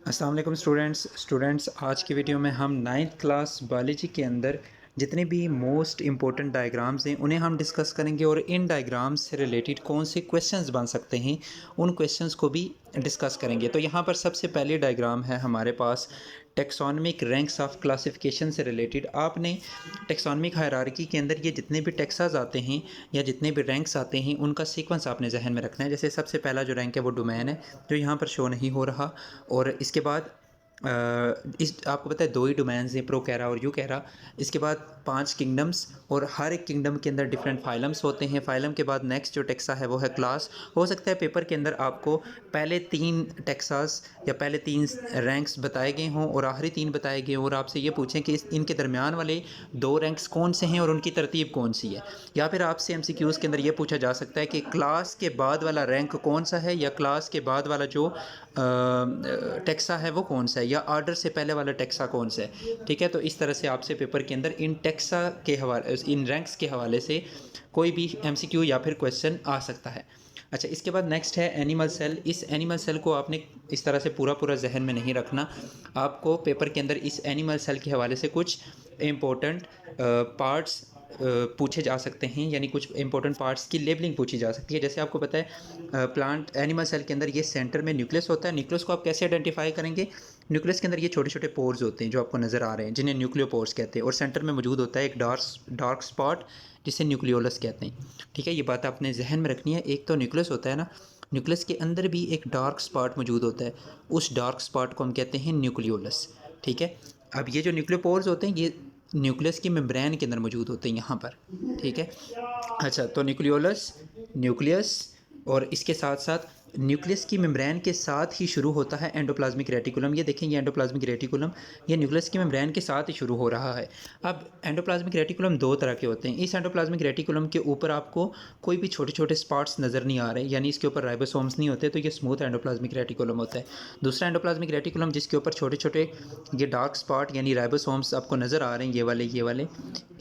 अस्सलाम वालेकुम स्टूडेंट्स आज की वीडियो में हम नाइन्थ क्लास बायोलॉजी के अंदर जितने भी मोस्ट इम्पोर्टेंट डायग्राम्स हैं उन्हें हम डिस्कस करेंगे और इन डायग्राम्स से रिलेटेड कौन से क्वेश्चंस बन सकते हैं उन क्वेश्चंस को भी डिस्कस करेंगे। तो यहाँ पर सबसे पहले डायग्राम है हमारे पास टेक्सोनमिक रैंक्स ऑफ क्लासिफिकेशन से रिलेटेड। आपने टेक्सोनमिक हायरार्की के अंदर ये जितने भी टेक्सास आते हैं या जितने भी रैंक्स आते हैं उनका सीक्वेंस आपने जहन में रखना है। जैसे सबसे पहला जो रैंक है वो डोमेन है जो यहाँ पर शो नहीं हो रहा, और इसके बाद इस आपको पता है दो ही डोमेन्स हैं, प्रोकैरा और यूकैरा। इसके बाद 5 किंगडम्स और हर एक किंगडम के अंदर डिफरेंट फाइलम्स होते हैं। फाइलम के बाद नेक्स्ट जो टेक्सा है वो है क्लास। हो सकता है पेपर के अंदर आपको पहले 3 टेक्सास या पहले 3 रैंक्स बताए गए हों और आखिरी 3 बताए गए हों और आपसे ये पूछें कि इनके दरमियान वाले 2 रैंक्स कौन से हैं और उनकी तरतीब कौन सी है। या फिर आपसे एमसीक्यूज़ के अंदर ये पूछा जा सकता है कि क्लास के बाद वाला रैंक कौन सा है या क्लास के बाद वाला जो टेक्सा है वो कौन सा है या आर्डर से पहले वाला टेक्सा कौन सा है। ठीक है, तो इस तरह से आपसे पेपर के अंदर इन टेक्सा के हवाले, इन रैंक्स के हवाले से कोई भी एमसीक्यू या फिर क्वेश्चन आ सकता है। अच्छा, इसके बाद नेक्स्ट है एनिमल सेल। इस एनिमल सेल को आपने इस तरह से पूरा जहन में नहीं रखना। आपको पेपर के अंदर इस एनिमल सेल के हवाले से कुछ इम्पोर्टेंट पार्ट्स पूछे जा सकते हैं, यानी कुछ इंपॉर्टेंट पार्ट्स की लेबलिंग पूछी जा सकती है। जैसे आपको पता है प्लांट एनिमल सेल के अंदर ये सेंटर में न्यूक्लियस होता है। न्यूक्लियस को आप कैसे आइडेंटिफाई करेंगे? न्यूक्लियस के अंदर ये छोटे छोटे पोर्स होते हैं जो आपको नज़र आ रहे हैं, जिन्हें न्यूक्लियोपोर्स कहते हैं, और सेंटर में मौजूद होता है एक डार्क स्पॉट जिसे न्यूक्लियोलस कहते हैं। ठीक है, ये बात आपने जहन में रखनी है। एक तो न्यूक्लियस होता है ना, न्यूक्लियस के अंदर भी एक डार्क स्पॉट मौजूद होता है, उस डार्क स्पॉट को हम कहते हैं न्यूक्लियोलस। ठीक है, अब ये जो न्यूक्लियोपोर्स होते हैं ये न्यूक्लियस की मेम्ब्रेन के अंदर मौजूद होते हैं यहाँ पर। ठीक है, अच्छा, तो न्यूक्लियोलस, न्यूक्लियस, और इसके साथ साथ न्यूक्लियस की मेम्ब्रेन के साथ ही शुरू होता है एंडोप्लाज्मिक रेटिकुलम। ये देखें, ये एंडोप्लाज्मिक रेटिकुलम ये न्यूक्लियस की मेम्ब्रेन के साथ ही शुरू हो रहा है। अब एंडोप्लाज्मिक रेटिकुलम 2 तरह के होते हैं। इस एंडोप्लाज्मिक रेटिकुलम के ऊपर आपको कोई भी छोटे छोटे स्पॉट्स नज़र नहीं आ रहे, यानी इसके ऊपर राइबोसोम्स नहीं होते, तो ये स्मूथ एंडोप्लाज्मिक रेटिकुलम होता है। दूसरा एंडोप्लाज्मिक रेटिकुलम जिसके ऊपर छोटे छोटे ये डार्क स्पॉट यानी राइबोसोम्स आपको नज़र आ रहे हैं, ये वाले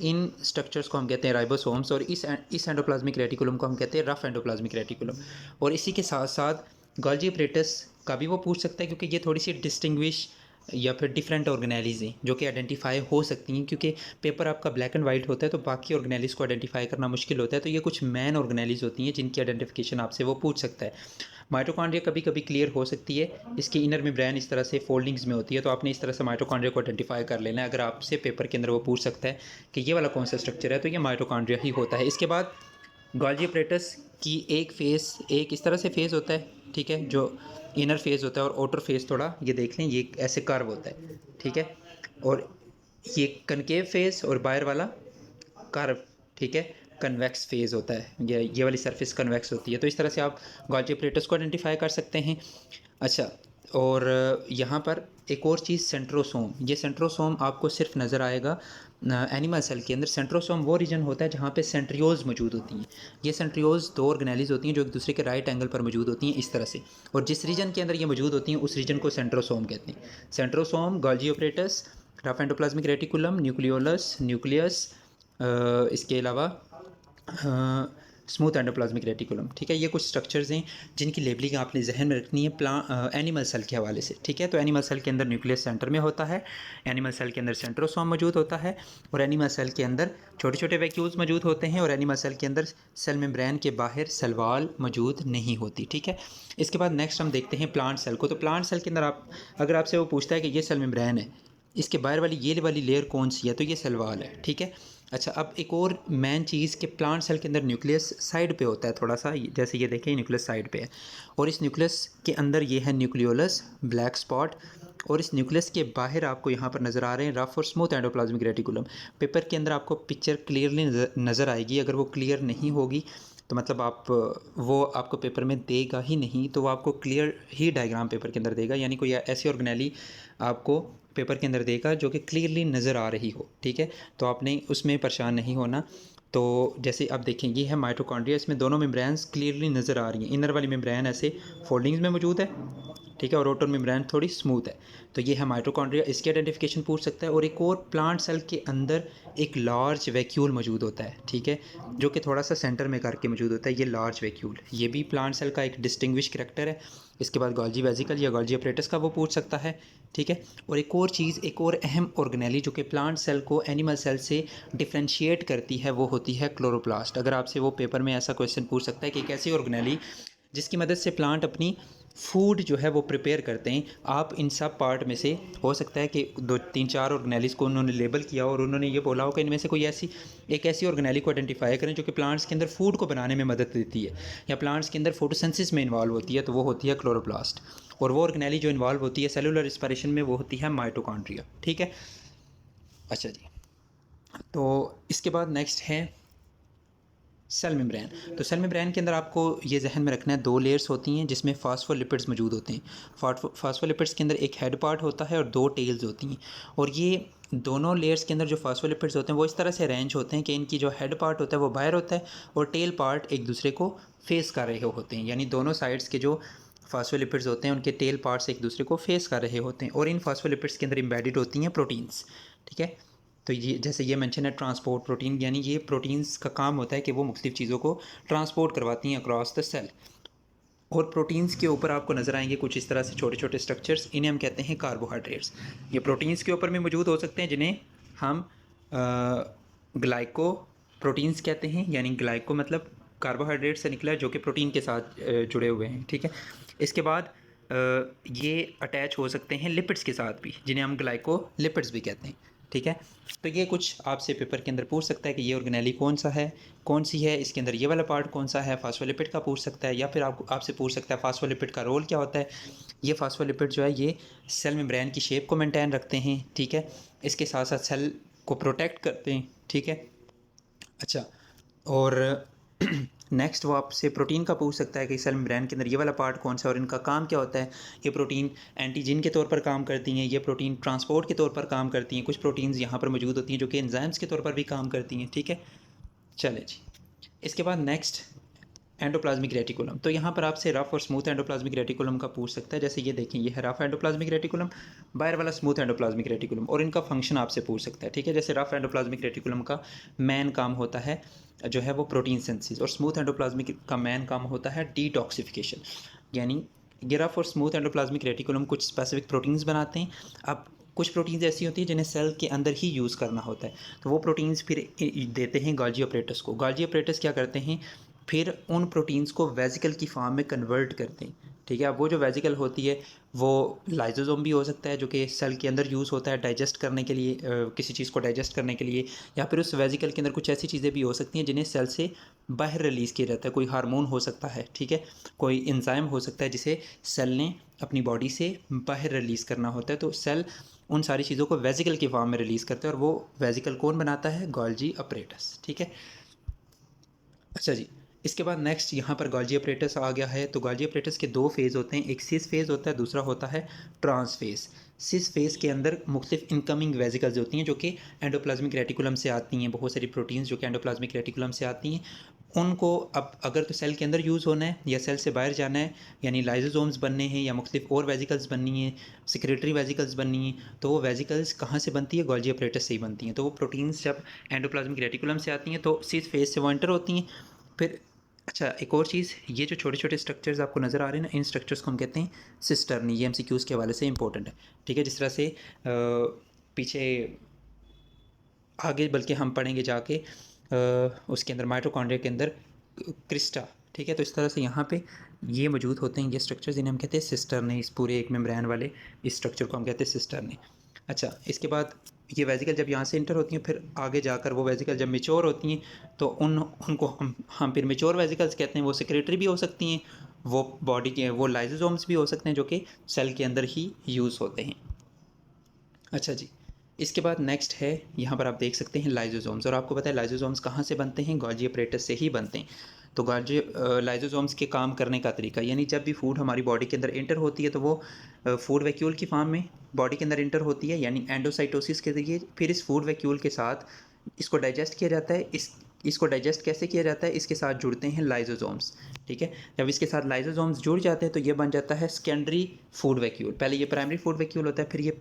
इन स्ट्रक्चर्स को हम कहते हैं राइबोसोम्स, और इस एंडोप्लाज्मिक रेटिकुलम को हम कहते हैं रफ एंडोप्लाज्मिक रेटिकुलम। और इसी के साथ साथ गोल्जी एपरेटस का भी वो पूछ सकता है, क्योंकि ये थोड़ी सी डिस्टिंग्विश या फिर डिफरेंट ऑर्गेनेलीज हैं जो कि आइडेंटिफाई हो सकती हैं, क्योंकि पेपर आपका ब्लैक एंड वाइट होता है तो बाकी ऑर्गेनेलीज को आइडेंटिफाई करना मुश्किल होता है। तो ये कुछ मैन ऑर्गेनेलीज होती हैं जिनकी आइडेंटिफिकेशन आपसे वो पूछ सकता है। माइटोकॉन्ड्रिया कभी कभी क्लियर हो सकती है, इसकी इनर मेम्ब्रेन इस तरह से फोल्डिंग्स में होती है, तो आपने इस तरह से माइटोकॉन्ड्रिया को आइडेंटिफाई कर लेना है। अगर आपसे पेपर के अंदर वो पूछ सकता है कि ये वाला कौन सा स्ट्रक्चर है, तो ये माइटोकॉन्ड्रिया ही होता है। इसके बाद गोल्जी एपरेटस की एक इस तरह से फेज़ होता है, ठीक है, जो इनर फेज़ होता है, और आउटर फेज़ थोड़ा ये देख लें, ये ऐसे कर्व होता है। ठीक है, और ये कनकेव फेज़ और बाहर वाला कर्व, ठीक है, कन्वेक्स फेज़ होता है। ये वाली सरफेस कन्वेक्स होती है। तो इस तरह से आप गोल्जी एपरेटस को आइडेंटिफाई कर सकते हैं। अच्छा, और यहाँ पर एक और चीज़ सेंट्रोसोम। ये सेंट्रोसोम आपको सिर्फ नज़र आएगा एनिमल सेल के अंदर। सेंट्रोसोम वो रीजन होता है जहाँ पे सेंट्रियोज मौजूद होती हैं। ये सेंट्रियोज 2 ऑर्गेनेलीज होती हैं जो एक दूसरे के राइट एंगल पर मौजूद होती हैं इस तरह से, और जिस रीजन के अंदर ये मौजूद होती हैं उस रीजन को सेंट्रोसोम कहते हैं। Centrosome, Golgi apparatus, rough endoplasmic reticulum, nucleolus, nucleus, इसके अलावा स्मूथ एंडोप्लाज्मिक रेटिकुलम। ठीक है, ये कुछ स्ट्रक्चर्स हैं जिनकी लेबलिंग आपने जहन में रखनी है एनिमल सेल के हवाले से। ठीक है, तो एनिमल सेल के अंदर न्यूक्लियस सेंटर में होता है, एनिमल सेल के अंदर सेंट्रोसोम मौजूद होता है, और एनिमल सेल के अंदर छोटे छोटे वैक्यूल्स मौजूद होते हैं, और एनिमल सेल के अंदर सेल मेम्ब्रेन के बाहर सेल वॉल मौजूद नहीं होती। ठीक है, इसके बाद नेक्स्ट हम देखते हैं प्लांट सेल को। तो प्लांट सेल के अंदर अगर आपसे वो पूछता है कि ये सेल मेम्ब्रेन है, इसके बाहर वाली ये वाली लेयर कौन सी है, तो ये सेल वॉल है। ठीक है, अच्छा, अब एक और मेन चीज़ कि प्लांट सेल के अंदर न्यूक्लियस साइड पे होता है थोड़ा सा, जैसे ये देखें न्यूक्लियस साइड पे है, और इस न्यूक्लियस के अंदर ये है न्यूक्लियोलस, ब्लैक स्पॉट, और इस न्यूक्लियस के बाहर आपको यहाँ पर नज़र आ रहे हैं रफ और स्मूथ एंडोप्लाज्मिक रेटिकुलम। पेपर के अंदर आपको पिक्चर क्लियरली नज़र आएगी। अगर वो क्लियर नहीं होगी तो मतलब वो आपको पेपर में देगा ही नहीं, तो वो आपको क्लियर ही डायग्राम पेपर के अंदर देगा, यानी कोई ऐसी ऑर्गेनेली आपको पेपर के अंदर देगा जो कि क्लियरली नज़र आ रही हो। ठीक है, तो आपने उसमें परेशान नहीं होना। तो जैसे आप देखेंगे है माइटोकॉन्ड्रिया, इसमें दोनों मेम्ब्रेन्स क्लियरली नज़र आ रही हैं। इनर वाली मेम्ब्रेन ऐसे फोल्डिंग्स में मौजूद है, ठीक है, और आउटर मेम्ब्रेन थोड़ी स्मूथ है। तो ये है माइटोकॉन्ड्रिया, इसकी आइडेंटिफिकेशन पूछ सकता है। और एक और प्लांट सेल के अंदर एक लार्ज वैक्यूल मौजूद होता है, ठीक है, जो कि थोड़ा सा सेंटर में करके मौजूद होता है। ये लार्ज वैक्यूल, ये भी प्लांट सेल का एक डिस्टिंग्विश करैक्टर है। इसके बाद गोल्जी वेसिकल या गोल्जी अपरेटस का वो पूछ सकता है, ठीक है। और एक और चीज़, एक और अहम ऑर्गेनेली जो कि प्लांट सेल को एनिमल सेल से डिफ्रेंशिएट करती है, वो होती है क्लोरोप्लास्ट। अगर आपसे वो पेपर में ऐसा क्वेश्चन पूछ सकता है कि एक ऐसी ऑर्गेनेली जिसकी मदद से प्लांट अपनी फूड जो है वो प्रिपेयर करते हैं, आप इन सब पार्ट में से हो सकता है कि 2-3-4 ऑर्गेनेलीज़ को उन्होंने लेबल किया और उन्होंने ये बोला हो कि इनमें से कोई एक ऐसी ऑर्गेनेली को आइडेंटिफाई करें जो कि प्लांट्स के अंदर फूड को बनाने में मदद देती है या प्लांट्स के अंदर फोटोसिंथेसिस में इन्वॉल्व होती है, तो वो होती है क्लोरोप्लास्ट। और वो ऑर्गेनेली जो इन्वॉल्व होती है सेलुलर रिस्पिरेशन में, वो होती है माइटोकॉन्ड्रिया, ठीक है। अच्छा जी, तो इसके बाद नेक्स्ट है सेल मेम्ब्रेन। तो सेल मेम्ब्रेन के अंदर आपको ये जहन में रखना है, 2 लेयर्स होती हैं जिसमें फास्फोलिपिड्स मौजूद होते हैं। फास्फोलिपिड्स के अंदर एक हेड पार्ट होता है और 2 टेल्स होती हैं। और ये दोनों लेयर्स के अंदर जो फास्फोलिपिड्स होते हैं वो इस तरह से अरेंज होते हैं कि इनकी जो हेड पार्ट होता है वो बाहर होता है और टेल पार्ट एक दूसरे को फेस कर रहे होते हैं, यानी दोनों साइड्स के जो फास्फोलिपिड्स होते हैं उनके टेल पार्ट्स एक दूसरे को फेस कर रहे होते हैं। और इन फास्फोलिपिड्स के अंदर एम्बेडेड होती हैं प्रोटीन्स, ठीक है। तो ये जैसे ये मेंशन है ट्रांसपोर्ट प्रोटीन, यानी ये प्रोटीन्स का काम होता है कि वो मुख्तलिफ चीज़ों को ट्रांसपोर्ट करवाती हैं अक्रॉस द सेल। और प्रोटीन्स के ऊपर आपको नज़र आएंगे कुछ इस तरह से छोटे छोटे स्ट्रक्चर्स, इन्हें हम कहते हैं कार्बोहाइड्रेट्स। ये प्रोटीन्स के ऊपर भी मौजूद हो सकते हैं जिन्हें हम ग्लाइको प्रोटीन्स कहते हैं, यानी ग्लाइको मतलब कार्बोहाइड्रेट से निकला है जो कि प्रोटीन के साथ जुड़े हुए हैं, ठीक है। इसके बाद ये अटैच हो सकते हैं लिपिड्स के साथ भी, जिन्हें हम ग्लाइको लिपिड्स भी कहते हैं, ठीक है। तो ये कुछ आपसे पेपर के अंदर पूछ सकता है कि ये ऑर्गेनेली कौन सा है, कौन सी है, इसके अंदर ये वाला पार्ट कौन सा है, फास्फोलिपिड का पूछ सकता है, या फिर आपसे पूछ सकता है फास्फोलिपिड का रोल क्या होता है। ये फास्फोलिपिड जो है ये सेल मेम्ब्रेन की शेप को मेंटेन रखते हैं, ठीक है। इसके साथ साथ सेल को प्रोटेक्ट करते हैं, ठीक है। अच्छा, और नेक्स्ट वो आपसे प्रोटीन का पूछ सकता है कि सेल मेम्ब्रेन के अंदर ये वाला पार्ट कौन सा है और इनका काम क्या होता है। ये प्रोटीन एंटीजन के तौर पर काम करती हैं, ये प्रोटीन ट्रांसपोर्ट के तौर पर काम करती हैं, कुछ प्रोटीन्स यहाँ पर मौजूद होती हैं जो कि एंजाइम्स के तौर पर भी काम करती हैं, ठीक है। चले जी, इसके बाद नेक्स्ट एंडोप्लाज्मिक रेटिकुलम। तो यहाँ पर आपसे रफ और स्मूथ एंडोप्लाज्मिक रेटिकुलम का पूछ सकता है। जैसे ये देखें, ये है रफ एंडोप्लाज्मिक रेटिकुलम, बाहर वाला स्मूथ एंडोप्लाज्मिक रेटिकुलम, और इनका फंक्शन आपसे पूछ सकता है, ठीक है। जैसे रफ एंडोप्लाज्मिक रेटिकुलम का मेन काम होता है जो है वो प्रोटीन सिंथेसिस, और स्मूथ एंडोप्लाज्मिक का मेन काम होता है डिटॉक्सिफिकेशन। यानी ये रफ और स्मूथ एंडोप्लाज्मिक रेटिकुलम कुछ स्पेसिफिक प्रोटीन्स बनाते हैं। अब कुछ प्रोटीन्स ऐसी होती हैं जिन्हें सेल के अंदर ही यूज़ करना होता है, तो वो प्रोटीन्स फिर देते हैं गोल्जी अपरेटस को। गोल्जी अपरेटस क्या करते हैं, फिर उन प्रोटीन्स को वेसिकल की फॉर्म में कन्वर्ट करते हैं, ठीक है। अब वो जो वेसिकल होती है वो लाइजोसोम भी हो सकता है जो कि सेल के अंदर यूज़ होता है डाइजेस्ट करने के लिए, किसी चीज़ को डाइजेस्ट करने के लिए, या फिर उस वेसिकल के अंदर कुछ ऐसी चीज़ें भी हो सकती हैं जिन्हें सेल से बाहर रिलीज़ किया जाता है। कोई हार्मोन हो सकता है, ठीक है, कोई एंजाइम हो सकता है जिसे सेल ने अपनी बॉडी से बाहर रिलीज़ करना होता है। तो सेल उन सारी चीज़ों को वेसिकल की फॉर्म में रिलीज़ करते हैं, और वो वेसिकल कौन बनाता है, गोल्जी अपरेटस, ठीक है। अच्छा जी, इसके बाद नेक्स्ट यहाँ पर गोल्जी अपरेटस आ गया है। तो गोल्जी अपरेटस के 2 फेज़ होते हैं, एक सिस फेज़ होता है, दूसरा होता है ट्रांस फेज़। सिस फेज़ के अंदर मुख्तलिफ इनकमिंग वेसिकल्स होती हैं जो कि एंडोप्लाज्मिक रेटिकुलम से आती हैं, बहुत सारी प्रोटीन्स जो कि एंडोप्लाज्मिक रेटिकुलम से आती हैं। उनको अब अगर तो सेल के अंदर यूज़ होना है या सेल से बाहर जाना है, यानी लाइजोसोम्स बनने हैं या मुख्तलिफ और वेसिकल्स बननी है, सेक्रेटरी वेसिकल्स बननी है, तो वो वेसिकल्स कहाँ से बनती है, गोल्जी अपरेटस से ही बनती हैं। तो वो प्रोटीन्स जब एंडोप्लाज्मिक रेटिकुलम से आती हैं तो सिस फेज़ से वो एंटर होती हैं। फिर अच्छा, एक और चीज़, ये जो छोटे छोटे स्ट्रक्चर्स आपको नज़र आ रहे हैं ना, इन स्ट्रक्चर्स को हम कहते हैं सिस्टर्नी। ये एमसीक्यूज़ के हवाले से इंपॉर्टेंट है, ठीक है। जिस तरह से पीछे आगे बल्कि हम पढ़ेंगे जाके उसके अंदर माइटोकॉन्ड्रिया के अंदर क्रिस्टा, ठीक है। तो इस तरह से यहाँ पे ये मौजूद होते हैं ये स्ट्रक्चर्स, जिन्हें हम कहते हैं सिस्टर्नी। इस पूरे एक मेम्ब्रेन वाले इस स्ट्रक्चर को हम कहते हैं सिस्टर्नी। अच्छा, इसके बाद ये वेसिकल जब यहाँ से इंटर होती हैं, फिर आगे जाकर वो वेसिकल जब मेच्योर होती हैं तो उनको हम फिर मेच्योर वेसिकल्स कहते हैं। वो सेक्रेटरी भी हो सकती हैं, वो बॉडी के वो लाइजोसोम्स भी हो सकते हैं जो कि सेल के अंदर ही यूज़ होते हैं। अच्छा जी, इसके बाद नेक्स्ट है, यहाँ पर आप देख सकते हैं लाइजोसोम्स, और आपको पता है लाइजोसोम्स कहाँ से बनते हैं, गोल्जी अपरेटस से ही बनते हैं। तो गोल्जी लाइजोसोम्स के काम करने का तरीका, यानी जब भी फूड हमारी बॉडी के अंदर इंटर होती है तो वो फूड वैक्यूल की फॉर्म में बॉडी के अंदर इंटर होती है, यानी एंडोसाइटोसिस के ज़रिए। फिर इस फूड वैक्यूल के साथ इसको डाइजेस्ट किया जाता है। इसको डाइजेस्ट कैसे किया जाता है, इसके साथ जुड़ते हैं लाइजोसोम्स, ठीक है। जब इसके साथ लाइजोसोम्स जुड़ जाते हैं तो ये बन जाता है सेकेंडरी फूड वैक्यूल। पहले ये प्राइमरी फूड वैक्यूल होता है, फिर ये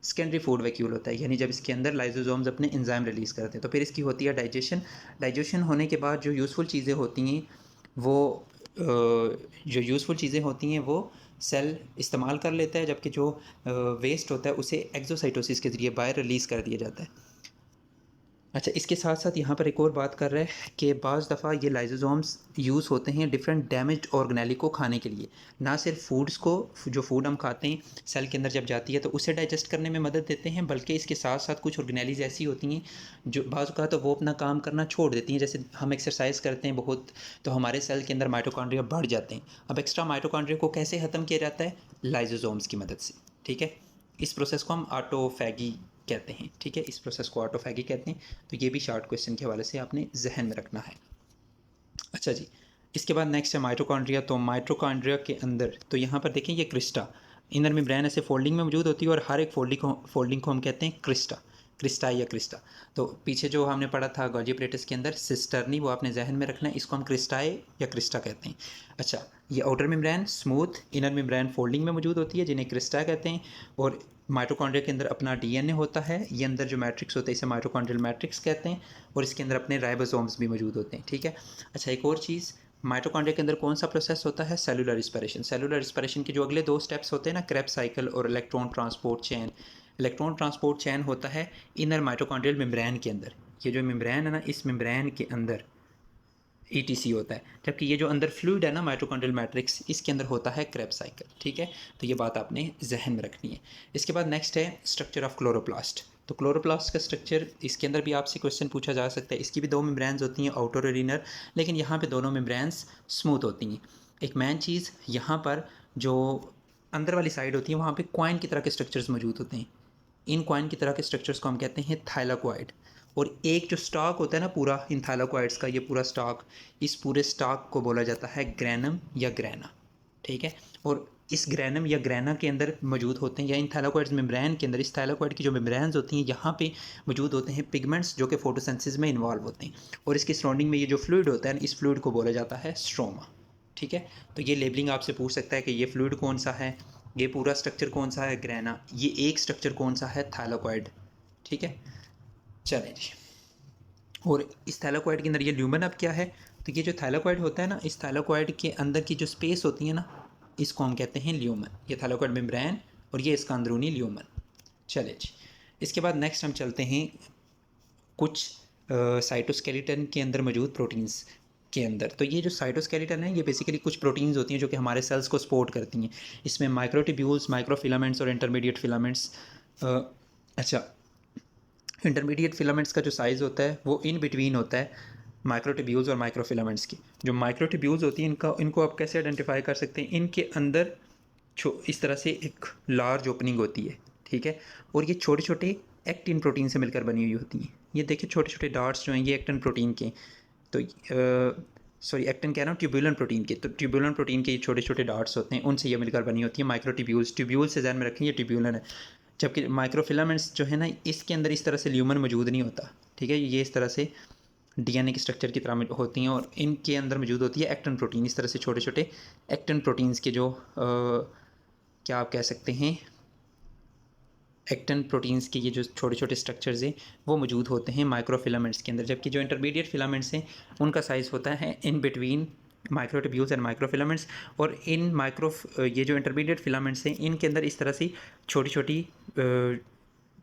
सेकेंडरी फूड वैक्यूल होता है, यानी जब इसके अंदर लाइजोसोम्स अपने एंजाइम रिलीज़ करते हैं तो फिर इसकी होती है डाइजेशन होने के बाद जो यूज़फुल चीज़ें होती हैं वो जो यूज़फुल चीज़ें होती हैं वो सेल इस्तेमाल कर लेता है, जबकि जो वेस्ट होता है उसे एक्सोसाइटोसिस के ज़रिए बाहर रिलीज़ कर दिया जाता है। अच्छा, इसके साथ साथ यहाँ पर एक और बात कर रहा है कि बाज़ दफ़ा ये लाइसोसोम्स यूज़ होते हैं डिफरेंट डैमेज्ड ऑर्गेनेली को खाने के लिए। ना सिर्फ फूड्स को, जो फूड हम खाते हैं सेल के अंदर जब जाती है तो उसे डाइजेस्ट करने में मदद देते हैं, बल्कि इसके साथ साथ कुछ ऑर्गेनेलीज ऐसी होती हैं जो बाज़ का तो वो अपना काम करना छोड़ देती हैं। जैसे हम एक्सरसाइज करते हैं बहुत, तो हमारे सेल के अंदर माइटोकॉन्ड्रिया बढ़ जाते हैं। अब एक्स्ट्रा माइटोकॉन्ड्रिया को कैसे ख़त्म किया जाता है? लाइसोसोम्स की मदद से। ठीक है, इस प्रोसेस को हम ऑटोफैगी कहते हैं। ठीक है, इस प्रोसेस को ऑटोफैगी कहते हैं। तो ये भी शार्ट क्वेश्चन के हवाले से आपने जहन में रखना है। अच्छा जी, इसके बाद नेक्स्ट है माइटोकॉन्ड्रिया। तो माइटोकॉन्ड्रिया के अंदर तो यहाँ पर देखें ये क्रिस्टा, इनर मेम्ब्रेन ऐसे फोल्डिंग में मौजूद होती है और हर एक फोल्डिंग को हम कहते हैं क्रिस्टा, क्रिस्टा या क्रिस्टा। तो पीछे जो हमने पढ़ा था गॉल्जी प्लेटस के अंदर सिस्टर्नी, वो आपने जहन में रखना है, इसको हम क्रिस्टाए या क्रिस्टा कहते हैं। अच्छा, ये outer membrane smooth, inner membrane folding में मौजूद होती है जिन्हें क्रिस्टा कहते हैं। और माइटोकॉन्ड्रिया के अंदर अपना डीएनए होता है, ये अंदर जो मैट्रिक्स होता है इसे माइटोकॉन्ड्रियल मैट्रिक्स कहते हैं, और इसके अंदर अपने राइबोसोम्स भी मौजूद होते हैं। ठीक है। अच्छा, एक और चीज़, माइटोकॉन्ड्रिया के अंदर कौन सा प्रोसेस होता है? Cellular respiration. सेलुलर रिस्पिरेशन के जो अगले दो स्टेप्स होते हैं ना, क्रेब्स साइकिल और electron transport chain. Electron transport chain होता है इनर माइटोकॉन्ड्रियल मेम्ब्रेन के अंदर। ये जो मेम्ब्रेन है ना, इस मेम्ब्रेन के अंदर ETC होता है, जबकि ये जो अंदर फ्लूइड है ना माइटोकॉन्ड्रियल मैट्रिक्स, इसके अंदर होता है क्रेब्स साइकिल। ठीक है, तो ये बात आपने जहन में रखनी है। इसके बाद नेक्स्ट है स्ट्रक्चर ऑफ क्लोरोप्लास्ट। तो क्लोरोप्लास्ट का स्ट्रक्चर, इसके अंदर भी आपसे क्वेश्चन पूछा जा सकता है। इसकी भी दो मेम्ब्रेन्स होती हैं, आउटर और इनर, लेकिन यहाँ पे दोनों मेम्ब्रेन्स स्मूथ होती हैं। एक मेन चीज़ यहाँ पर जो अंदर वाली साइड होती है वहाँ पे क्वाइन की तरह के स्ट्रक्चर्स मौजूद होते हैं। इन क्वाइन की तरह के स्ट्रक्चर्स को हम कहते हैं थाइलाकोइड। और एक जो स्टॉक होता है ना पूरा इन थाइलाकोइड्स का, ये पूरा स्टॉक, इस पूरे स्टॉक को बोला जाता है ग्रैनम या ग्रैना। ठीक है, और इस ग्रैनम या ग्रैना के अंदर मौजूद होते हैं, या इन थाइलाकोइड्स मेम्ब्रेन के अंदर, इस थाइलाकोइड की जो मेम्ब्रेन्स होती हैं यहाँ पे मौजूद होते हैं पिगमेंट्स जो कि फोटोसिंथेसिस में इन्वॉल्व होते हैं। और इसकी सराउंडिंग में ये जो फ्लूइड होता है इस फ्लूइड को बोला जाता है स्ट्रोमा। ठीक है, तो ये लेबलिंग आपसे पूछ सकता है कि ये फ्लूइड कौन सा है, ये पूरा स्ट्रक्चर कौन सा है ग्रैना, ये एक स्ट्रक्चर कौन सा है थाइलाकोइड। ठीक है, चलें जी। और इस थाइलाकोइड के अंदर ये ल्यूमन अब क्या है? तो ये जो थाइलाकोइड होता है ना, इस थाइलाकोइड के अंदर की जो स्पेस होती है ना, इसको हम कहते हैं ल्यूमन। ये थाइलाकोइड मेम्ब्रेन और ये इसका अंदरूनी ल्यूमन। चले जी, इसके बाद नेक्स्ट हम चलते हैं कुछ साइटोस्केलेटन के अंदर मौजूद प्रोटीन्स के अंदर। तो ये जो साइटोस्केलेटन है ये बेसिकली कुछ प्रोटीन्स होती हैं जो कि हमारे सेल्स को सपोर्ट करती हैं। इसमें माइक्रोट्यूब्यूल्स, माइक्रोफिलामेंट्स और इंटरमीडिएट फिलामेंट्स। अच्छा, इंटरमीडिएट फिलामेंट्स का जो साइज़ होता है वो इन बिटवीन होता है माइक्रोट्यूब्यूल्स और माइक्रोफिलामेंट्स की। जो माइक्रोट्यूब्यूल्स होती हैं इनको आप कैसे आइडेंटिफाई कर सकते हैं? इनके अंदर इस तरह से एक लार्ज ओपनिंग होती है। ठीक है, और ये छोटे छोटे एक्टिन प्रोटीन से मिलकर बनी हुई होती हैं। ये देखिए छोटे छोटे डॉट्स जो हैं ये एक्टिन प्रोटीन के, तो सॉरी एक्टिन कह रहा हूँ, ट्यूबुलन प्रोटीन के। तो ट्यूबुलन प्रोटीन के ये छोटे छोटे डॉट्स होते हैं, उनसे ये मिलकर बनी होती है माइक्रोट्यूब्यूल्स। ट्यूब्यूल से ध्यान में रखें ये ट्यूबुलन है, जबकि माइक्रोफिलामेंट्स जो है ना इसके अंदर इस तरह से ल्यूमन मौजूद नहीं होता। ठीक है, ये इस तरह से डीएनए के स्ट्रक्चर की तरह होती हैं और इनके अंदर मौजूद होती है एक्टिन प्रोटीन। इस तरह से छोटे छोटे एक्टिन प्रोटीन्स के जो क्या आप कह सकते हैं, एक्टिन प्रोटीन्स के ये जो छोटे छोटे स्ट्रक्चर्स हैं वो मौजूद होते हैं माइक्रोफिलामेंट्स के अंदर। जबकि जो इंटरमीडिएट फिलामेंट्स हैं उनका साइज़ होता है in between microtubules and microfilaments. और इन ये जो इंटरमीडिएट फिलामेंट्स हैं इनके अंदर इस तरह से छोटी छोटी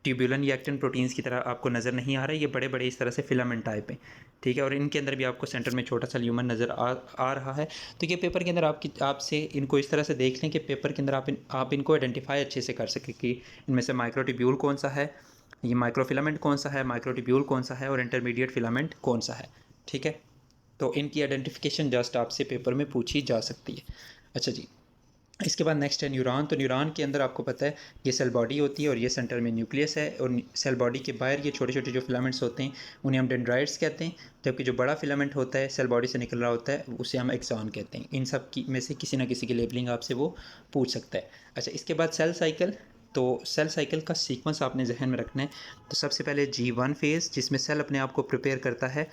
ट्यूबुलन या एक्टिन प्रोटीन्स की तरह आपको नज़र नहीं आ रहा है, ये बड़े बड़े इस तरह से फिलामेंट टाइप हैं। ठीक है, और इनके अंदर भी आपको सेंटर में छोटा सा ल्यूमन नज़र आ रहा है। तो ये पेपर के अंदर आपसे इनको इस तरह से देख लें कि पेपर के अंदर आप इनको आइडेंटिफाई अच्छे से कर सकें कि इनमें से माइक्रोट्यूब्यूल कौन सा है, ये माइक्रोफिलामेंट कौन सा है, माइक्रोट्यूब्यूल कौन सा है और इंटरमीडिएट फिलामेंट कौन सा है। ठीक है, तो इनकी आइडेंटिफिकेशन जस्ट आपसे पेपर में पूछी जा सकती है। अच्छा जी, इसके बाद नेक्स्ट है न्यूरॉन। तो न्यूरॉन के अंदर आपको पता है ये सेल बॉडी होती है और ये सेंटर में न्यूक्लियस है, और सेल बॉडी के बाहर ये छोटे छोटे जो फिलामेंट्स होते हैं उन्हें हम डेंड्राइट्स कहते हैं, जबकि जो बड़ा फिलामेंट होता है सेल बॉडी से निकल रहा होता है उसे हम एक्सॉन कहते हैं। इन सब की में से किसी ना किसी की लेबलिंग आपसे वो पूछ सकता है। अच्छा, इसके बाद सेल साइकिल। तो सेल साइकिल का सीक्वेंस आपने जहन में रखना है। तो सबसे पहले G1 फेज़, जिसमें सेल अपने आप को प्रिपेयर करता है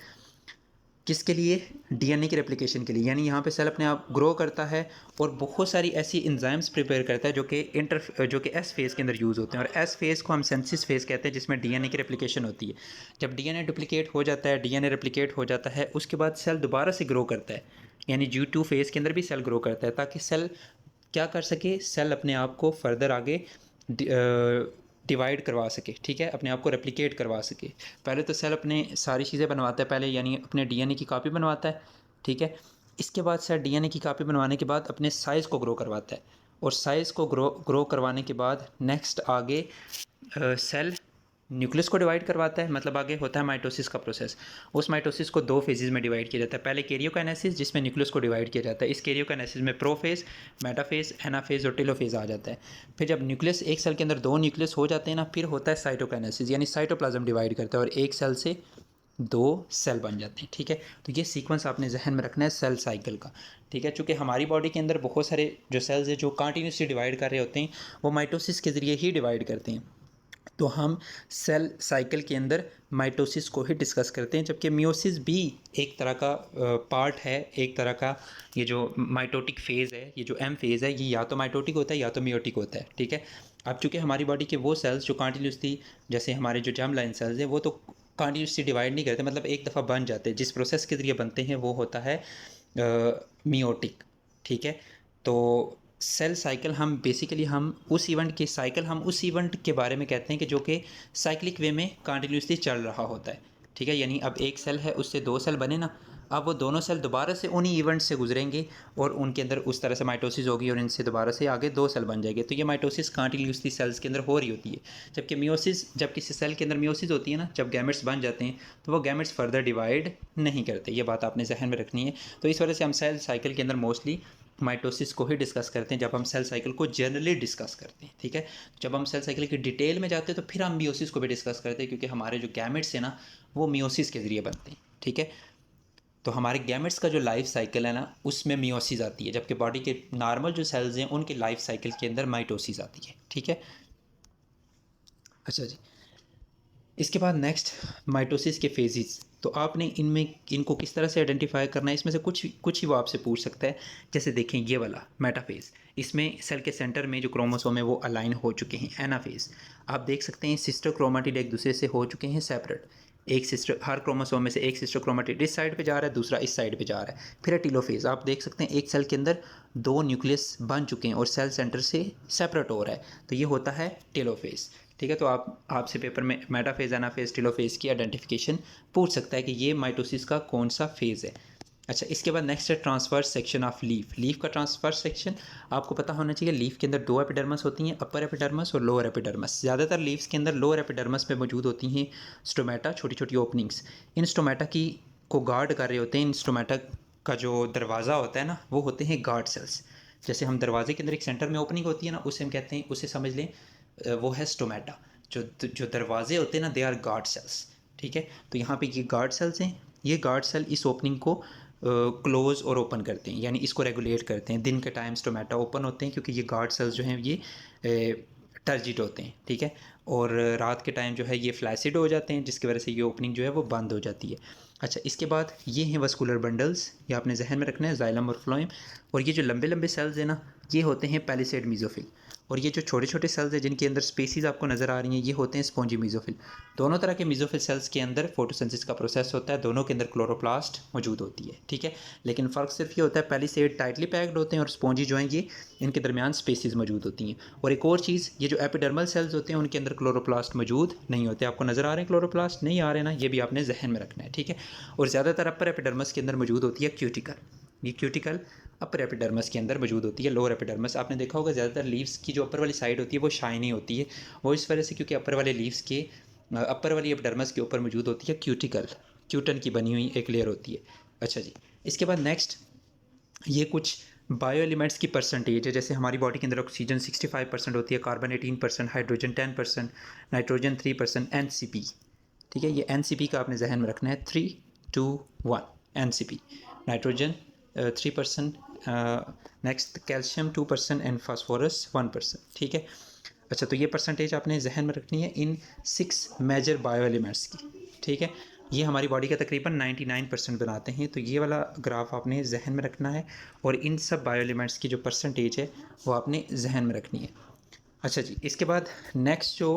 किसके लिए? डीएनए की रेप्लिकेशन के लिए। यानी यहाँ पे सेल अपने आप ग्रो करता है और बहुत सारी ऐसी इंजाइम्स प्रिपेयर करता है जो कि एस फेज़ के अंदर यूज़ होते हैं। और एस फेज़ को हम सिंथेसिस फेज़ कहते हैं, जिसमें डीएनए की रेप्लिकेशन होती है। जब डीएनए डुप्लिकेट हो जाता है, डीएनए रेप्लिकेट हो जाता है, उसके बाद सेल दोबारा से ग्रो करता है। यानी G2 फेज़ के अंदर भी सेल ग्रो करता है ताकि सेल क्या कर सके, सेल अपने आप को फर्दर आगे डिवाइड करवा सके, ठीक है, अपने आप को रेप्लिकेट करवा सके। पहले तो सेल अपने सारी चीज़ें बनवाता है, पहले यानी अपने डीएनए की कॉपी बनवाता है, ठीक है। इसके बाद सेल डीएनए की कॉपी बनवाने के बाद अपने साइज़ को ग्रो करवाता है, और साइज़ को ग्रो करवाने के बाद नेक्स्ट आगे सेल न्यूक्लियस को डिवाइड करवाता है, मतलब आगे होता है माइटोसिस का प्रोसेस। उस माइटोसिस को दो फेजेस में डिवाइड किया जाता है। पहले कैरियोकाइनेसिस, जिसमें न्यूक्लियस को डिवाइड किया जाता है। इस कैरियोकाइनेसिस में प्रोफेज, मेटाफेज, एनाफेज और टेलोफेज आ जाता है। फिर जब न्यूक्लियस, एक सेल के अंदर दो न्यूक्लियस हो जाते हैं ना, फिर होता है साइटोकाइनेसिस, यानी साइटोप्लाज्म डिवाइड करता है और एक सेल से दो सेल बन जाते हैं, ठीक है। तो ये सीक्वेंस आपने जहन में रखना है सेल साइकिल का, ठीक है। चूँकि हमारी बॉडी के अंदर बहुत सारे जो सेल्स हैं जो कंटिन्यूसली डिवाइड कर रहे होते हैं, वो माइटोसिस के ज़रिए ही डिवाइड करते हैं। तो हम सेल साइकिल के अंदर माइटोसिस को ही डिस्कस करते हैं, जबकि मियोसिस भी एक तरह का पार्ट है, एक तरह का ये जो माइटोटिक फेज़ है, ये जो एम फेज़ है, ये या तो माइटोटिक होता है या तो मियोटिक होता है, ठीक है। अब चूँकि हमारी बॉडी के वो सेल्स जो कंटिन्यूसली, जैसे हमारे जो जर्म लाइन सेल्स हैं, वो तो कंटिन्यूसली डिवाइड नहीं करते, मतलब एक दफ़ा बन जाते हैं। जिस प्रोसेस के ज़रिए बनते हैं वो होता है मियोटिक, ठीक है। तो सेल साइकिल हम बेसिकली हम उस इवेंट के बारे में कहते हैं कि जो कि साइक्लिक वे में कंटिन्यूसली चल रहा होता है, ठीक है। यानी अब एक सेल है, उससे दो सेल बने ना, अब वो दोनों सेल दोबारा से उन्हीं इवेंट से गुजरेंगे और उनके अंदर उस तरह से माइटोसिस होगी और इनसे दोबारा से आगे दो सेल बन जाएंगे। तो ये माइटोसिस कंटिन्यूसली सेल्स के अंदर हो रही होती है। जबकि मियोसिस, जब किसी सेल के अंदर मियोसिस होती है ना, जब गैमेट्स बन जाते हैं, तो वो गैमेट्स फर्दर डिवाइड नहीं करते। ये बात आपने जहन में रखनी है। तो इस वजह से हम सेल साइकिल के अंदर मोस्टली माइटोसिस को ही डिस्कस करते हैं जब हम सेल साइकिल को जनरली डिस्कस करते हैं, ठीक है। जब हम सेल साइकिल की डिटेल में जाते हैं तो फिर हम मियोसिस को भी डिस्कस करते हैं, क्योंकि हमारे जो गैमेट्स हैं ना, वो मियोसिस के ज़रिए बनते हैं, ठीक है। तो हमारे गैमेट्स का जो लाइफ साइकिल है ना, उसमें मियोसिस आती है, जबकि बॉडी के नॉर्मल जो सेल्स हैं उनके लाइफ साइकिल के अंदर माइटोसिस आती है, ठीक है। अच्छा जी, इसके बाद नेक्स्ट माइटोसिस के फेजेस। तो आपने इनको किस तरह से आइडेंटिफाई करना है, इसमें से कुछ ही वो आपसे पूछ सकता है। जैसे देखें ये वाला मेटाफेज, इसमें सेल के सेंटर में जो क्रोमोसोम है वो अलाइन हो चुके हैं। एनाफेज, आप देख सकते हैं सिस्टर क्रोमाटिड एक दूसरे से हो चुके हैं सेपरेट। एक सिस्टर, हर क्रोमोसोम में से एक सिस्टर क्रोमाटिड इस साइड पे जा रहा है, दूसरा इस साइड पे जा रहा है। फिर है टीलोफेज, आप देख सकते हैं एक सेल के अंदर दो न्यूक्लियस बन चुके हैं और सेल सेंटर से सेपरेट हो रहा है, तो ये होता है टेलोफेज, ठीक है। तो आपसे पेपर में मेटाफेज, एनाफेज, टेलोफेज की आइडेंटिफिकेशन पूछ सकता है कि ये माइटोसिस का कौन सा फेज़ है। अच्छा, इसके बाद नेक्स्ट है ट्रांसफर सेक्शन ऑफ लीफ का ट्रांसफर सेक्शन आपको पता होना चाहिए। लीफ के अंदर दो एपिडर्मस होती हैं, अपर एपिडर्मस और लोअर एपिडर्मस। ज़्यादातर लीव्स के अंदर लोअर एपिडर्मस में मौजूद होती हैं स्टोमेटा, छोटी छोटी ओपनिंग्स। इन स्टोमेटा की को गार्ड कर रहे होते हैं, इन स्टोमेटा का जो दरवाज़ा होता है ना, वो होते हैं गार्ड सेल्स। जैसे हम दरवाजे के अंदर एक सेंटर में ओपनिंग होती है ना, उसे हम कहते हैं, उसे समझ लें वो है स्टोमेटा। जो दरवाजे होते हैं ना, दे आर गार्ड सेल्स, ठीक है। तो यहाँ पे ये गार्ड सेल्स हैं, ये गार्ड सेल इस ओपनिंग को क्लोज़ और ओपन करते हैं, यानी इसको रेगुलेट करते हैं। दिन के टाइम स्टोमेटा ओपन होते हैं क्योंकि ये गार्ड सेल्स जो हैं ये टर्जिट होते हैं, ठीक है। और रात के टाइम जो है ये फ्लैसिड हो जाते हैं, जिसकी वजह से ये ओपनिंग जो है वो बंद हो जाती है। अच्छा, इसके बाद ये हैं वस्कुलर बंडल्स, ये आपने जहन में रखना है, जाइलम और फ्लोएम। और ये जो लंबे लंबे सेल्स हैं ना, ये होते हैं पैलिसेड मीजोफिल। और ये जो छोटे छोटे सेल्स हैं जिनके अंदर स्पेसीज आपको नज़र आ रही हैं, ये होते हैं स्पॉन्जी मीजोफिल। दोनों तरह के मीजोफिल सेल्स के अंदर फोटोसिंथेसिस का प्रोसेस होता है, दोनों के अंदर क्लोरोप्लास्ट मौजूद होती है, ठीक है। लेकिन फ़र्क सिर्फ ये होता है, पैलिसेड टाइटली पैक्ड होते हैं और स्पॉन्जी जो हैं ये इनके दरमियान स्पेसीज मौजूद होती हैं। और एक और चीज़, ये जो एपिडर्मल सेल्स होते हैं उनके अंदर क्लोरोप्लास्ट मौजूद नहीं होते। आपको नज़र आ रहे हैं क्लोरोप्लास्ट नहीं आ रहे ना, ये भी आपने जहन में रखना है, ठीक है। और ज़्यादातर अपर एपिडर्मस के अंदर मौजूद होती है क्यूटिकल। ये क्यूटिकल अपर एपिडर्मस के अंदर मौजूद होती है। लोअर एपिडर्मस आपने देखा होगा ज़्यादातर लीव्स की जो अपर वाली साइड होती है वो शाइनी होती है, वो इस वजह से क्योंकि अपर वाले लीव्स के अपर वाली एपिडर्मस के ऊपर मौजूद होती है क्यूटिकल, क्यूटन की बनी हुई एक लेयर होती है। अच्छा जी, इसके बाद नेक्स्ट ये कुछ बायो एलिमेंट्स की परसेंटेज है। जैसे हमारी बॉडी के अंदर ऑक्सीजन 65% होती है, कार्बन 18%, हाइड्रोजन 10%, नाइट्रोजन 3%, NCP, ठीक है। ये NCP का आपने जहन में रखना है, 3, 2, 1 NCP। Nitrogen 3%, next calcium 2% and phosphorus 1%, ठीक है। अच्छा, तो ये परसेंटेज आपने जहन में रखनी है इन 6 मेजर बायो एलिमेंट्स की, ठीक है। ये हमारी बॉडी का तकरीबन 99% बनाते हैं, तो ये वाला ग्राफ आपने जहन में रखना है और इन सब बायो एलिमेंट्स की जो परसेंटेज है वो आपने जहन में रखनी है। अच्छा जी, इसके बाद नेक्स्ट जो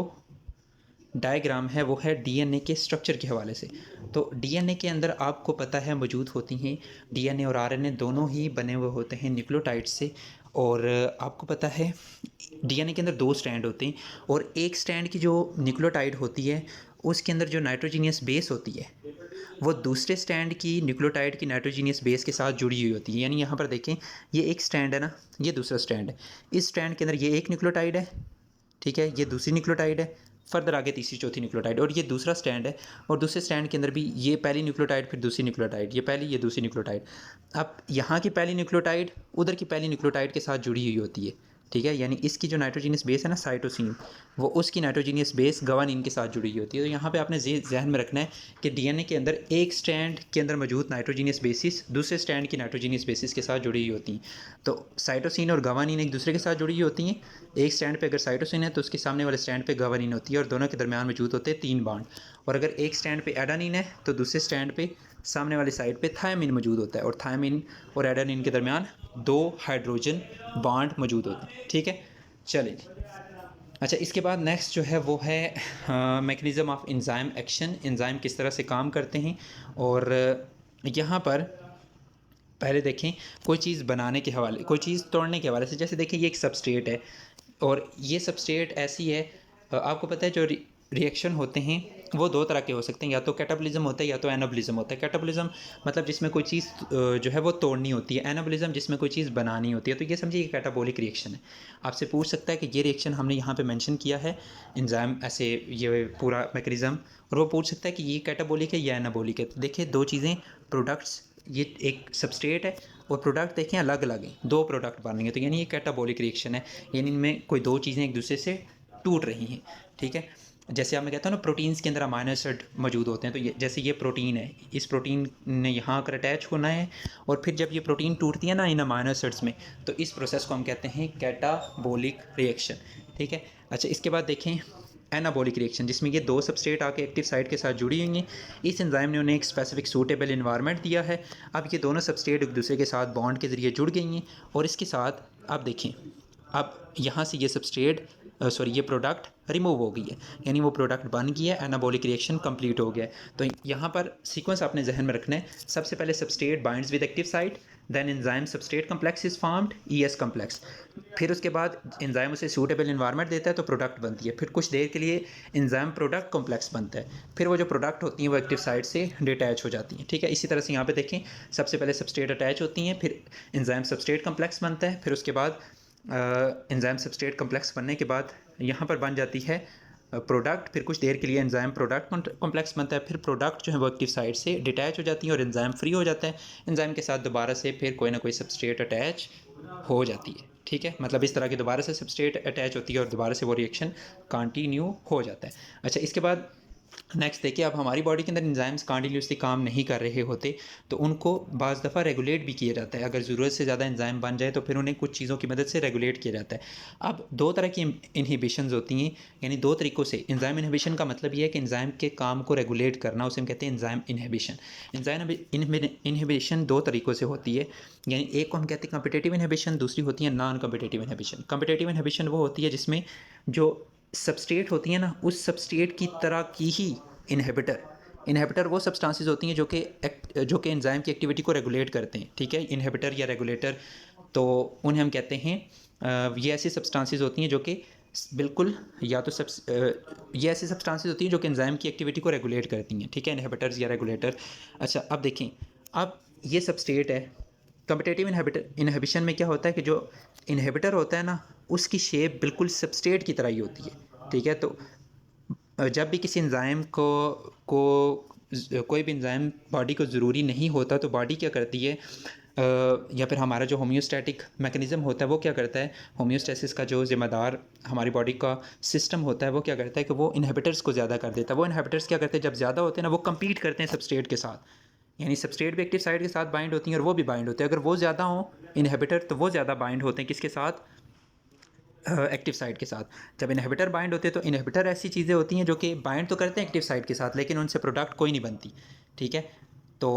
डायग्राम है वो है डीएनए के स्ट्रक्चर के हवाले से। तो डीएनए के अंदर आपको पता है मौजूद होती हैं, डीएनए और आरएनए दोनों ही बने हुए होते हैं न्यूक्लियोटाइड से। और आपको पता है डीएनए के अंदर दो स्ट्रैंड होते हैं और एक स्ट्रैंड की जो न्यूक्लियोटाइड होती है उसके अंदर जो नाइट्रोजीनियस बेस होती है वो दूसरे स्ट्रैंड की न्यूक्लियोटाइड की नाइट्रोजीनियस बेस के साथ जुड़ी हुई होती है। यानी यहाँ पर देखें, ये एक स्ट्रैंड है ना, ये दूसरा स्ट्रैंड है, इस स्ट्रैंड के अंदर ये एक न्यूक्लियोटाइड है, ठीक है, ये दूसरी न्यूक्लियोटाइड है, फर्दर आगे तीसरी चौथी न्यूक्लियोटाइड, और ये दूसरा स्ट्रैंड है और दूसरे स्ट्रैंड के अंदर भी ये पहली न्यूक्लियोटाइड फिर दूसरी न्यूक्लियोटाइड, ये पहली ये दूसरी न्यूक्लियोटाइड। अब यहाँ की पहली न्यूक्लियोटाइड उधर की पहली न्यूक्लियोटाइड के साथ जुड़ी हुई होती है, ठीक है। यानी इसकी जो नाइट्रोजीनियस बेस है ना साइटोसिन, वो उसकी नाइट्रोजीनियस बेस गवानीन के साथ जुड़ी हुई होती है। तो यहाँ पे आपने जहन में रखना है कि डीएनए के अंदर एक स्ट्रैंड के अंदर मौजूद नाइट्रोजीनियस बेसिस दूसरे स्ट्रैंड की नाइट्रोजीनियस बेसिस के साथ जुड़ी हुई होती हैं। तो साइटोसिन और गवानीन एक दूसरे के साथ जुड़ी हुई होती हैं। एक स्ट्रैंड पे अगर साइटोसिन है तो उसके सामने वाले स्ट्रैंड पे गवानीन होती है और दोनों के दरमियान मौजूद होते हैं 3 बॉन्ड। और अगर एक स्ट्रैंड पे एडानिन है तो दूसरे स्ट्रैंड पे सामने वाली साइड पे थायमिन मौजूद होता है और थायमिन और एडानिन के दरमियान 2 हाइड्रोजन बॉन्ड मौजूद होते हैं, ठीक है। चलिए जी, अच्छा, इसके बाद नेक्स्ट जो है वो है mechanism of enzyme action, enzyme किस तरह से काम करते हैं। और यहाँ पर पहले देखें कोई चीज़ बनाने के हवाले, कोई चीज़ तोड़ने के हवाले से। जैसे देखें ये एक सबस्ट्रेट है और ये सबस्ट्रेट ऐसी है, आपको पता है जो रिएक्शन होते हैं वो दो तरह के हो सकते हैं, या तो कैटाबॉलिज्म होता है या तो एनाबॉलिज्म होता है। कैटाबॉलिज्म मतलब जिसमें कोई चीज़ जो है वो तोड़नी होती है, एनाबॉलिज्म जिसमें कोई चीज़ बनानी होती है। तो ये समझिए कैटाबॉलिक रिएक्शन है। आपसे पूछ सकता है कि ये रिएक्शन हमने यहाँ पे मेंशन किया है एंजाइम ऐसे ये पूरा मैकेनिज़्म, और वो पूछ सकता है कि ये कैटाबॉलिक है या एनाबॉलिक है। तो देखिए दो चीज़ें, प्रोडक्ट्स, ये एक सबस्ट्रेट है और प्रोडक्ट देखें अलग अलग हैं, दो प्रोडक्ट बन रहे हैं, तो यानी ये कैटाबॉलिक रिएक्शन है, यानी इनमें कोई दो चीज़ें एक दूसरे से टूट रही हैं, ठीक है। जैसे आप मैं कहता हूँ ना प्रोटीन्स के अंदर अमाइनो एसिड मौजूद होते हैं, तो ये जैसे ये प्रोटीन है, इस प्रोटीन ने यहाँ आकर अटैच होना है और फिर जब ये प्रोटीन टूटती है ना इन अमाइनो एसिड्स में, तो इस प्रोसेस को हम कहते हैं कैटाबॉलिक रिएक्शन, ठीक है। अच्छा, इसके बाद देखें एनाबॉलिक रिएक्शन, जिसमें ये दो सबस्ट्रेट आके एक्टिव साइट के साथ जुड़ी हुई हैं। इस एंजाइम ने उन्हें एक स्पेसिफिक सूटेबल इन्वायरमेंट दिया है। अब ये दोनों सबस्ट्रेट एक दूसरे के साथ बॉन्ड के ज़रिए जुड़ गई हैं और इसके साथ आप देखें अब यहाँ से ये सबस्ट्रेट ये प्रोडक्ट रिमूव हो गई है, यानी वो प्रोडक्ट बन गया है, एनाबॉलिक रिएक्शन कंप्लीट हो गया है। तो यहाँ पर सीक्वेंस आपने जहन में रखना है, सबसे पहले substrate binds with active site, then enzyme substrate complex is formed, ES complex, फिर उसके बाद एंजाइम उसे सूटेबल इन्वायरमेंट देता है तो प्रोडक्ट बनती है, फिर कुछ देर के लिए एंजाइम प्रोडक्ट कॉम्प्लेक्स बनता है, फिर वो जो प्रोडक्ट होती हैं वो एक्टिव साइट से डिटैच हो जाती हैं, ठीक है। इसी तरह से यहाँ पे देखें, सबसे पहले सबस्ट्रेट अटैच होती हैं, फिर एंजाइम सबस्ट्रेट कम्प्लेक्स बनता है, फिर उसके बाद एंजाइम सबस्ट्रेट कम्प्लेक्स बनने के बाद यहाँ पर बन जाती है प्रोडक्ट, फिर कुछ देर के लिए एंजाइम प्रोडक्ट कॉम्प्लेक्स बनता है, फिर प्रोडक्ट जो है वो एक्टिव साइट से डिटैच हो जाती है और एंजाइम फ्री हो जाता है। एंजाइम के साथ दोबारा से फिर कोई ना कोई सबस्ट्रेट अटैच हो जाती है, ठीक है। मतलब इस तरह की दोबारा से सबस्ट्रेट अटैच होती है और दोबारा से वो रिएक्शन कंटिन्यू हो जाता है। अच्छा, इसके बाद नेक्स्ट देखिए, अब हमारी बॉडी के अंदर एंजाइम्स कंटिन्यूसली काम नहीं कर रहे होते तो उनको बाज़ दफ़ा रेगुलेट भी किया जाता है। अगर ज़रूरत से ज़्यादा एंजाइम बन जाए तो फिर उन्हें कुछ चीज़ों की मदद से रेगुलेट किया जाता है। अब दो तरह की इनहिबिशंस होती हैं, यानी दो तरीक़ों से एंजाइम इनहिबिशन का मतलब ये है कि एंजाइम के काम को रेगुलेट करना, उसे हम कहते हैं एंजाइम इनहिबिशन। एंजाइम इनहिबिशन दो तरीक़ों से होती है, यानी एक को हम कहते हैं कम्पिटिटिव इनहिबिशन, दूसरी होती है non competitive inhibition. Competitive inhibition वो होती है जिसमें जो सबस्ट्रेट होती है ना उस सबस्ट्रेट की तरह की ही इनहिबिटर वो सब्सटेंसेस होती हैं जो कि एंजाइम की एक्टिविटी को रेगुलेट करते हैं, ठीक है। इनहिबिटर या रेगुलेटर, तो उन्हें हम कहते हैं ये ऐसी सब्सटेंसेस होती हैं जो कि बिल्कुल या तो ये ऐसी सब्सटेंसेस होती हैं जो कि एंजाइम की एक्टिविटी को रेगुलेट करती हैं, ठीक है, इनहिबिटर्स या रेगुलेटर। अच्छा, अब देखें, अब ये सबस्ट्रेट है। कम्पिटिटिव इनहिबिशन में क्या होता है कि जो इनहिबिटर होता है ना उसकी शेप बिल्कुल सबस्ट्रेट की तरह ही होती है, ठीक है। तो जब भी किसी एंजाइम को कोई भी एंजाइम बॉडी को ज़रूरी नहीं होता तो बॉडी क्या करती है, या फिर हमारा जो होम्योस्टैटिक मैकेनिज़्म होता है वो क्या करता है, होम्योस्टेसिस का जो ज़िम्मेदार हमारी बॉडी का सिस्टम होता है वो क्या करता है कि वो इनहिबिटर्स को ज़्यादा कर देता है। वो इनहिबिटर्स क्या करते हैं, जब ज़्यादा होते हैं ना वो कम्पीट करते हैं सबस्ट्रेट के साथ, यानी सबस्ट्रेट भी एक्टिव साइट के साथ बाइंड होती हैं और वो भी बाइंड होते हैं। अगर वो ज़्यादा हों इनहिबिटर तो वो ज़्यादा बाइंड होते हैं किसके साथ, एक्टिव साइट के साथ। जब इनहिबिटर बाइंड होते हैं तो इनहिबिटर ऐसी चीज़ें होती हैं जो कि बाइंड तो करते हैं एक्टिव साइट के साथ लेकिन उनसे प्रोडक्ट कोई नहीं बनती, ठीक है। तो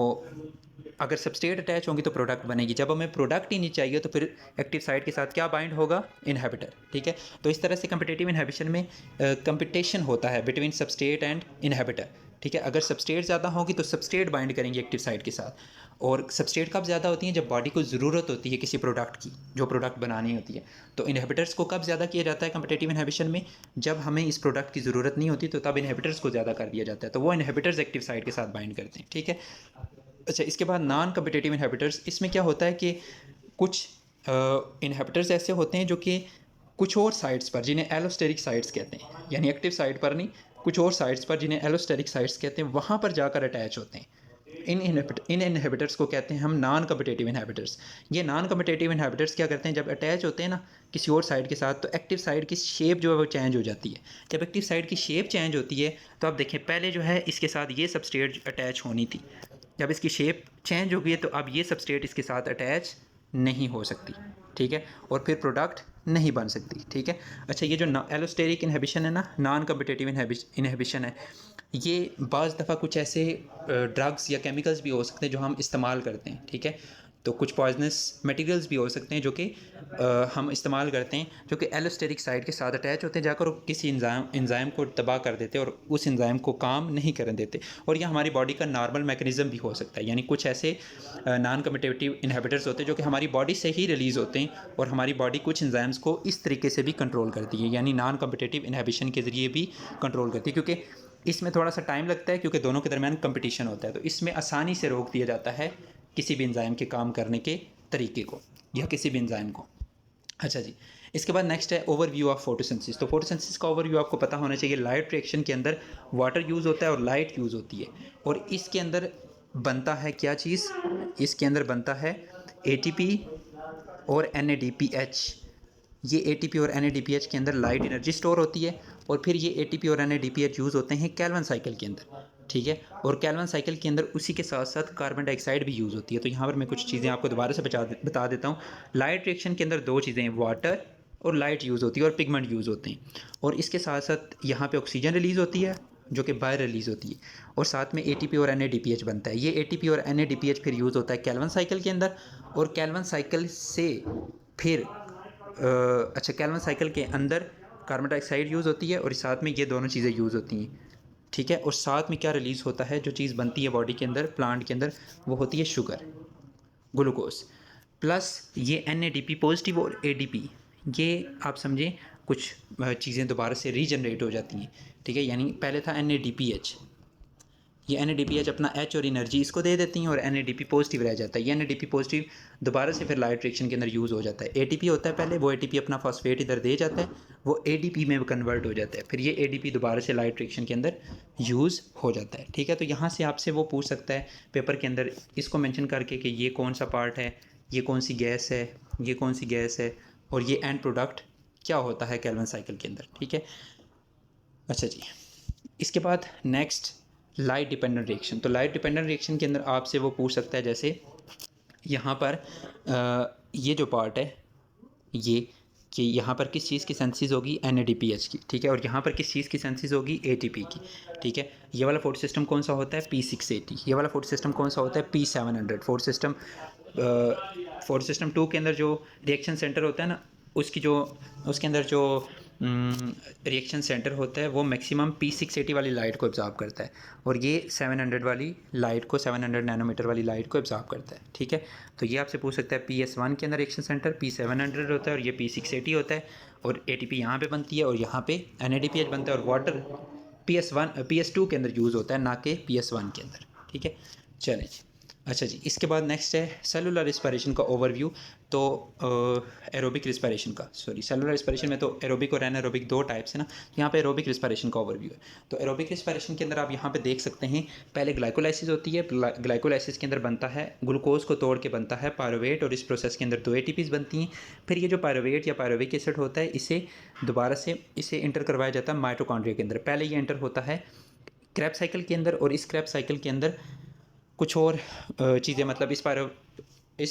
अगर सबस्ट्रेट अटैच होंगी तो प्रोडक्ट बनेगी, जब हमें प्रोडक्ट ही नहीं चाहिए तो फिर एक्टिव साइट के साथ क्या बाइंड होगा, इनहिबिटर, ठीक है। तो इस तरह से कम्पिटिटिव इनहिबिशन में कंपटीशन होता है बिटवीन सबस्ट्रेट एंड इनहिबिटर, ठीक है। अगर सबस्ट्रेट ज़्यादा होगी तो सबस्ट्रेट बाइंड करेंगे एक्टिव साइट के साथ, और सबस्ट्रेट कब ज़्यादा होती है, जब बॉडी को ज़रूरत होती है किसी प्रोडक्ट की, जो प्रोडक्ट बनानी होती है। तो इनहिबिटर्स को कब ज़्यादा किया जाता है कम्पिटिटिव इनहिबिशन में, जब हमें इस प्रोडक्ट की ज़रूरत नहीं होती, तो तब इनहिबिटर्स को ज़्यादा कर दिया जाता है, तो वो इनहिबिटर्स एक्टिव साइट के साथ बाइंड करते हैं। ठीक है। अच्छा, इसके बाद नॉन कम्पिटिटिव इनहिबिटर्स, इसमें क्या होता है कि कुछ इनहिबिटर्स ऐसे होते हैं जो कि कुछ और साइट्स पर, जिन्हें एलोस्टेरिक साइट्स कहते हैं, यानी एक्टिव साइट पर नहीं, कुछ और साइट्स पर जिन्हें एलोस्टेरिक साइट्स कहते हैं, वहाँ पर जाकर अटैच होते हैं। इन इनहिबिटर्स को कहते हैं हम नॉन कम्पिटिटिव इनहिबिटर्स। ये नॉन कम्पिटिटिव इनहिबिटर्स क्या करते हैं, जब अटैच होते हैं ना किसी और साइड के साथ, तो एक्टिव साइड की शेप जो है वो चेंज हो जाती है। जब एक्टिव साइड की शेप चेंज होती है तो आप देखें, पहले जो है इसके साथ ये सबस्ट्रेट अटैच होनी थी, जब इसकी शेप चेंज हो गई है तो अब ये सबस्ट्रेट इसके साथ अटैच नहीं हो सकती। ठीक है। और फिर प्रोडक्ट नहीं बन सकती। ठीक है। अच्छा, ये जो एलोस्टेरिक इनहिबिशन है ना, नॉन कम्पिटिटिव इनहिबिशन है, ये बाज़ दफ़ा कुछ ऐसे ड्रग्स या केमिकल्स भी हो सकते हैं जो हम इस्तेमाल करते हैं। ठीक है। तो कुछ पॉइजनस मटेरियल्स भी हो सकते हैं जो कि हम इस्तेमाल करते हैं, जो कि एलोस्टेरिक साइड के साथ अटैच होते हैं, जाकर वो किसी एंजाइम को तबाह कर देते हैं और उस एंजाइम को काम नहीं करने देते। और यह हमारी बॉडी का नॉर्मल मैकेनिज़्म भी हो सकता है, यानी कुछ ऐसे नॉन कम्पिटिटिव इनहिबिटर्स होते हैं जो कि हमारी बॉडी से ही रिलीज़ होते हैं और हमारी बॉडी कुछ एंजाइम्स को इस तरीके से भी कंट्रोल करती है, यानी नॉन कम्पिटिटिव इनहिबिशन के ज़रिए भी कंट्रोल करती है। क्योंकि इसमें थोड़ा सा टाइम लगता है, क्योंकि दोनों के दरमियान कंपटीशन होता है, तो इसमें आसानी से रोक दिया जाता है किसी भी एंजाइम के काम करने के तरीके को या किसी भी एंजाइम को। अच्छा जी, इसके बाद नेक्स्ट है ओवरव्यू ऑफ फोटोसिंथेसिस। तो फोटोसिंथेसिस का ओवरव्यू आपको पता होना चाहिए। लाइट रिएक्शन के अंदर वाटर यूज़ होता है और लाइट यूज़ होती है, और इसके अंदर बनता है क्या चीज़, इसके अंदर बनता है ATP और NADPH। ये ATP और NADPH के अंदर लाइट एनर्जी स्टोर होती है, और फिर ये ATP और NADPH यूज़ होते हैं कैल्विन साइकिल के अंदर। ठीक है। और कैल्विन साइकिल के अंदर उसी के साथ साथ कार्बन डाइऑक्साइड भी यूज़ होती है। तो यहाँ पर मैं कुछ चीज़ें आपको दोबारा से बता देता हूँ। लाइट रिएक्शन के अंदर दो चीज़ें हैं, वाटर और लाइट यूज़ होती है और पिगमेंट यूज़ होते हैं, और इसके साथ साथ यहाँ पे ऑक्सीजन रिलीज़ होती है जो कि बाहर रिलीज़ होती है, और साथ में ATP और NADPH बनता है। ये ATP और NADPH फिर यूज़ होता है कैल्विन साइकिल के अंदर, और कैल्विन साइकिल से फिर अच्छा, कैल्विन साइकिल के अंदर कार्बन डाइऑक्साइड यूज़ होती है और साथ में ये दोनों चीज़ें यूज़ होती हैं। ठीक है। और साथ में क्या रिलीज़ होता है, जो चीज़ बनती है बॉडी के अंदर, प्लांट के अंदर, वो होती है शुगर, ग्लूकोज, प्लस ये NADP पॉजिटिव और ADP, ये आप समझें कुछ चीज़ें दोबारा से रीजनरेट हो जाती हैं। ठीक है। यानी पहले था NADPH, ये NADPH अपना H और एनर्जी इसको दे देती हैं और NADP पॉजिटिव रह जाता है। ये NADP पॉजिटिव दोबारा से फिर लाइट रिएक्शन के अंदर यूज़ हो जाता है। ATP होता है पहले, वो ATP अपना फॉस्फेट इधर दे जाता है, वो ADP में कन्वर्ट हो जाता है, फिर ये ADP दोबारा से लाइट रिएक्शन के अंदर यूज़ हो जाता है। ठीक है। तो यहाँ से आपसे वो पूछ सकता है पेपर के अंदर, इसको मेंशन करके कि ये कौन सा पार्ट है, ये कौन सी गैस है, ये कौन सी गैस है, और ये एंड प्रोडक्ट क्या होता है कैल्विन साइकिल के अंदर। ठीक है। अच्छा जी, इसके बाद नेक्स्ट लाइट डिपेंडेंट रिएक्शन। तो लाइट डिपेंडेंट रिएक्शन के अंदर आपसे वो पूछ सकता है, जैसे यहाँ पर ये जो पार्ट है, ये कि यहाँ पर किस चीज़ की सिंथेसिस होगी, NADPH की। ठीक है। और यहाँ पर किस चीज़ की सिंथेसिस होगी, ATP की। ठीक है। ये वाला फोटो सिस्टम कौन सा होता है, P680। ये वाला फोटो सिस्टम कौन सा होता है, P700। फोटो सिस्टम 2 के अंदर जो रिएक्शन सेंटर होता है ना, उसके अंदर जो रिएक्शन सेंटर होता है वो मैक्सिमम P680 वाली लाइट को एब्जॉर्ब करता है, और ये 700 वाली लाइट को, 700 नैनोमीटर वाली लाइट को एब्जॉर्ब करता है। ठीक है। तो ये आपसे पूछ सकता है PS1 के अंदर रिएक्शन सेंटर P700 होता है और ये P680 होता है, और ATP यहाँ पे बनती है और यहाँ पे NADPH बनता है, और वाटर PS2 के अंदर यूज़ होता है, ना कि PS1 के अंदर। ठीक है। चलें जी। अच्छा जी, इसके बाद नेक्स्ट है सेलुलर रिस्पिरेशन का ओवरव्यू। तो एरोबिक रिस्पिरेशन का, सेलुलर रिस्पिरेशन में तो एरोबिक और एनारोबिक दो टाइप्स है ना, तो यहाँ पे एरोबिक रिस्पिरेशन का ओवरव्यू है। तो एरोबिक रिस्पिरेशन के अंदर आप यहाँ पे देख सकते हैं, पहले ग्लाइकोलाइसिस होती है। ग्लाइकोलाइसिस के अंदर बनता है, ग्लूकोज को तोड़ के बनता है पायरुवेट, और इस प्रोसेस के अंदर 2 ATPs बनती हैं। फिर ये जो पायरुवेट या पायरुविक एसिड होता है, इसे इंटर करवाया जाता है माइटोकॉन्ड्रिया के अंदर। पहले ये इंटर होता है क्रेब्स साइकिल के अंदर, और इस क्रेब्स साइकिल के अंदर कुछ और चीज़ें, मतलब इस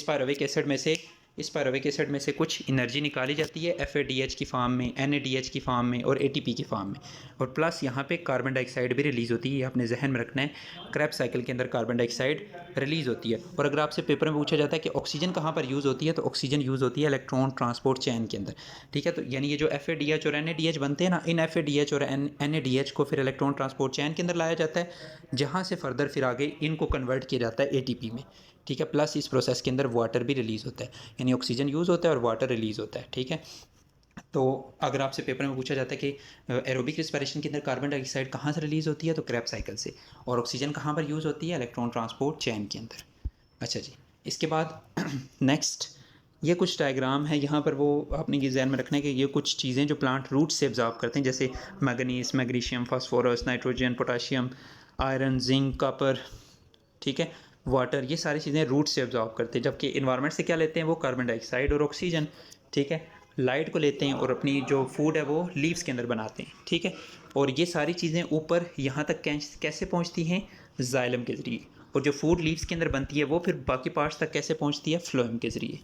पायरुविक एसिड में से इस पायरुविक एसिड में से कुछ एनर्जी निकाली जाती है FADH की फॉर्म में, NADH की फॉर्म में और ATP की फॉर्म में, और प्लस यहाँ पे कार्बन डाइऑक्साइड भी रिलीज़ होती है। ये आपने जहन में रखना है, क्रेब्स साइकिल के अंदर कार्बन डाइऑक्साइड रिलीज़ होती है। और अगर आपसे पेपर में पूछा जाता है कि ऑक्सीजन कहाँ पर यूज़ होती है, तो ऑक्सीजन यूज़ होती है इलेक्ट्रॉन ट्रांसपोर्ट चैन के अंदर, ठीक है। तो यानी ये जो FADH और NADH बनते हैं ना, इन FADH और NADH को फिर इलेक्ट्रॉन ट्रांसपोर्ट चैन के अंदर लाया जाता है, जहाँ से फर्दर फिर आगे इनको कन्वर्ट किया जाता है ATP में, ठीक है। प्लस इस प्रोसेस के अंदर वाटर भी रिलीज़ होता है, यानी ऑक्सीजन यूज़ होता है और वाटर रिलीज़ होता है, ठीक है। तो अगर आपसे पेपर में पूछा जाता है कि एरोबिक रिस्पिरेशन के अंदर कार्बन डाइऑक्साइड कहाँ से रिलीज़ होती है, तो क्रेब्स साइकिल से, और ऑक्सीजन कहाँ पर यूज़ होती है, इलेक्ट्रॉन ट्रांसपोर्ट चैन के अंदर। अच्छा जी, इसके बाद नेक्स्ट ये कुछ डायग्राम है, यहाँ पर वो आपने ये ध्यान में रखना है कि ये कुछ चीज़ें जो प्लांट रूट से ऑब्जॉर्व करते हैं, जैसे manganese, magnesium, phosphorus, nitrogen, potassium, iron, zinc, copper, ठीक है, वाटर, ये सारी चीज़ें रूट से ऑब्जॉर्व करते हैं। जबकि इन्वायरमेंट से क्या लेते हैं, वो कार्बन डाइऑक्साइड और ऑक्सीजन, ठीक है, लाइट को लेते हैं और अपनी जो फूड है वो लीव्स के अंदर बनाते हैं, ठीक है। और ये सारी चीज़ें ऊपर यहाँ तक कैसे पहुँचती हैं, जाइलम के ज़रिए, और जो फूड लीव्स के अंदर बनती है वो फिर बाकी पार्ट्स तक कैसे पहुँचती है, फ्लोएम के ज़रिए।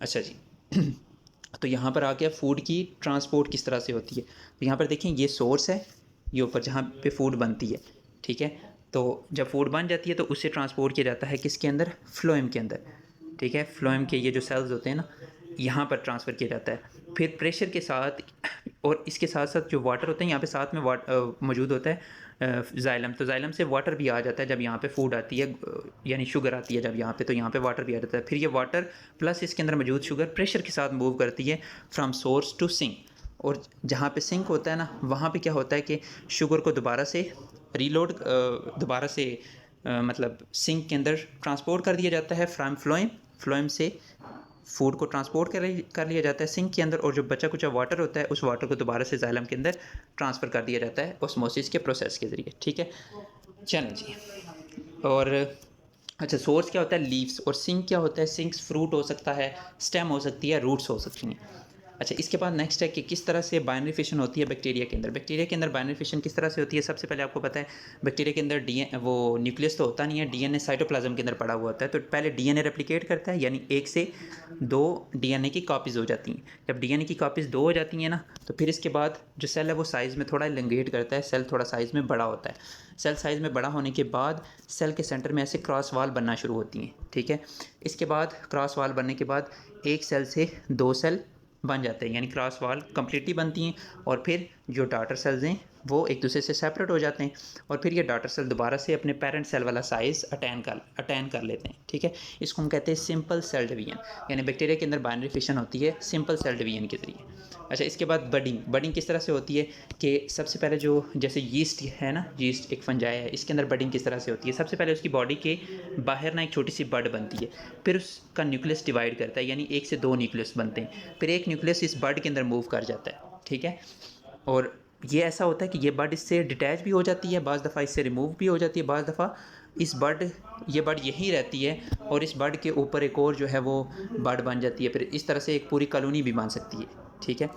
अच्छा जी तो यहाँ पर आ गया फूड की ट्रांसपोर्ट किस तरह से होती है। तो यहाँ पर देखें, ये सोर्स है, ये ऊपर जहाँ पे फूड बनती है, ठीक है। तो जब फूड बन जाती है तो उससे ट्रांसपोर्ट किया जाता है किसके अंदर, फ्लोएम के अंदर, ठीक है। फ्लोएम के ये जो सेल्स होते हैं ना, यहाँ पर ट्रांसफ़र किया जाता है फिर प्रेशर के साथ, और इसके साथ साथ जो वाटर होते हैं यहाँ पे साथ में मौजूद होता है जाइलम। तो जाइलम से वाटर भी आ जाता है जब यहाँ पे फूड आती है, यानी शुगर आती है जब यहाँ पे, तो यहाँ पे वाटर भी आ जाता है। फिर ये वाटर प्लस इसके अंदर मौजूद शुगर प्रेशर के साथ मूव करती है फ्रॉम सोर्स टू सिंक, और जहाँ पे सिंक होता है ना, वहाँ पे क्या होता है कि शुगर को दोबारा से रीलोड, दोबारा से मतलब सिंक के अंदर ट्रांसपोर्ट कर दिया जाता है फ्रॉम फ्लोएम, फ्लोएम से फूड को ट्रांसपोर्ट कर लिया जाता है सिंक के अंदर, और जो बचा कुचा वाटर होता है उस वाटर को दोबारा से जाइलम के अंदर ट्रांसफ़र कर दिया जाता है ऑस्मोसिस के प्रोसेस के ज़रिए, ठीक है। चलें जी, और अच्छा, सोर्स क्या होता है, लीव्स, और सिंक क्या होता है, सिंक्स फ्रूट हो सकता है, स्टेम हो सकती है, रूट्स हो सकती हैं। अच्छा, इसके बाद नेक्स्ट है कि किस तरह से बाइनरी फिशन होती है बैक्टीरिया के अंदर। बैक्टीरिया के अंदर बाइनरी फिशन किस तरह से होती है, सबसे पहले आपको पता है बैक्टीरिया के अंदर वो न्यूक्लियस तो होता नहीं है, डीएनए साइटोप्लाज्म के अंदर पड़ा हुआ होता है। तो पहले डीएनए रेप्लिकेट करता है, यानी 1 से 2 डीएनए की कॉपीज़ हो जाती हैं। जब डीएनए की कॉपीज़ 2 हो जाती हैं ना, तो फिर इसके बाद जो सेल है वो साइज़ में थोड़ा एलिंगेट करता है, सेल थोड़ा साइज़ में बड़ा होता है। सेल साइज़ में बड़ा होने के बाद सेल के सेंटर में ऐसे क्रॉस वाल बनना शुरू होती हैं, ठीक है। इसके बाद क्रॉस वाल बनने के बाद एक सेल से 2 सेल बन जाते हैं, यानी क्रॉस वाल कम्प्लीटली बनती हैं, और फिर जो डॉटर सेल्स हैं वो एक दूसरे से सेपरेट हो जाते हैं, और फिर ये डॉटर सेल दोबारा से अपने पेरेंट सेल वाला साइज़ अटेन कर लेते हैं, ठीक है। इसको हम कहते हैं सिंपल सेल डिवीजन, यानी बैक्टीरिया के अंदर बाइनरी फिशन होती है सिंपल सेल डिवीजन के ज़रिए। अच्छा, इसके बाद बडिंग किस तरह से होती है कि सबसे पहले जो जैसे यीस्ट है ना, यीस्ट एक फंजाई है, इसके अंदर बडिंग किस तरह से होती है, सबसे पहले उसकी बॉडी के बाहर ना एक छोटी सी बड बनती है, फिर उसका न्यूक्लियस डिवाइड करता है, यानी 1 से 2 न्यूक्लियस बनते हैं, फिर एक न्यूक्लियस इस बड के अंदर मूव कर जाता है, ठीक है। और ये ऐसा होता है कि ये बड इससे डिटैच भी हो जाती है, बाज़ दफ़ा इससे रिमूव भी हो जाती है, बाज़ दफ़ा ये बड यहीं रहती है, और इस बड के ऊपर एक और जो है वो बड बन जाती है, फिर इस तरह से एक पूरी कॉलोनी भी बन सकती है, ठीक है।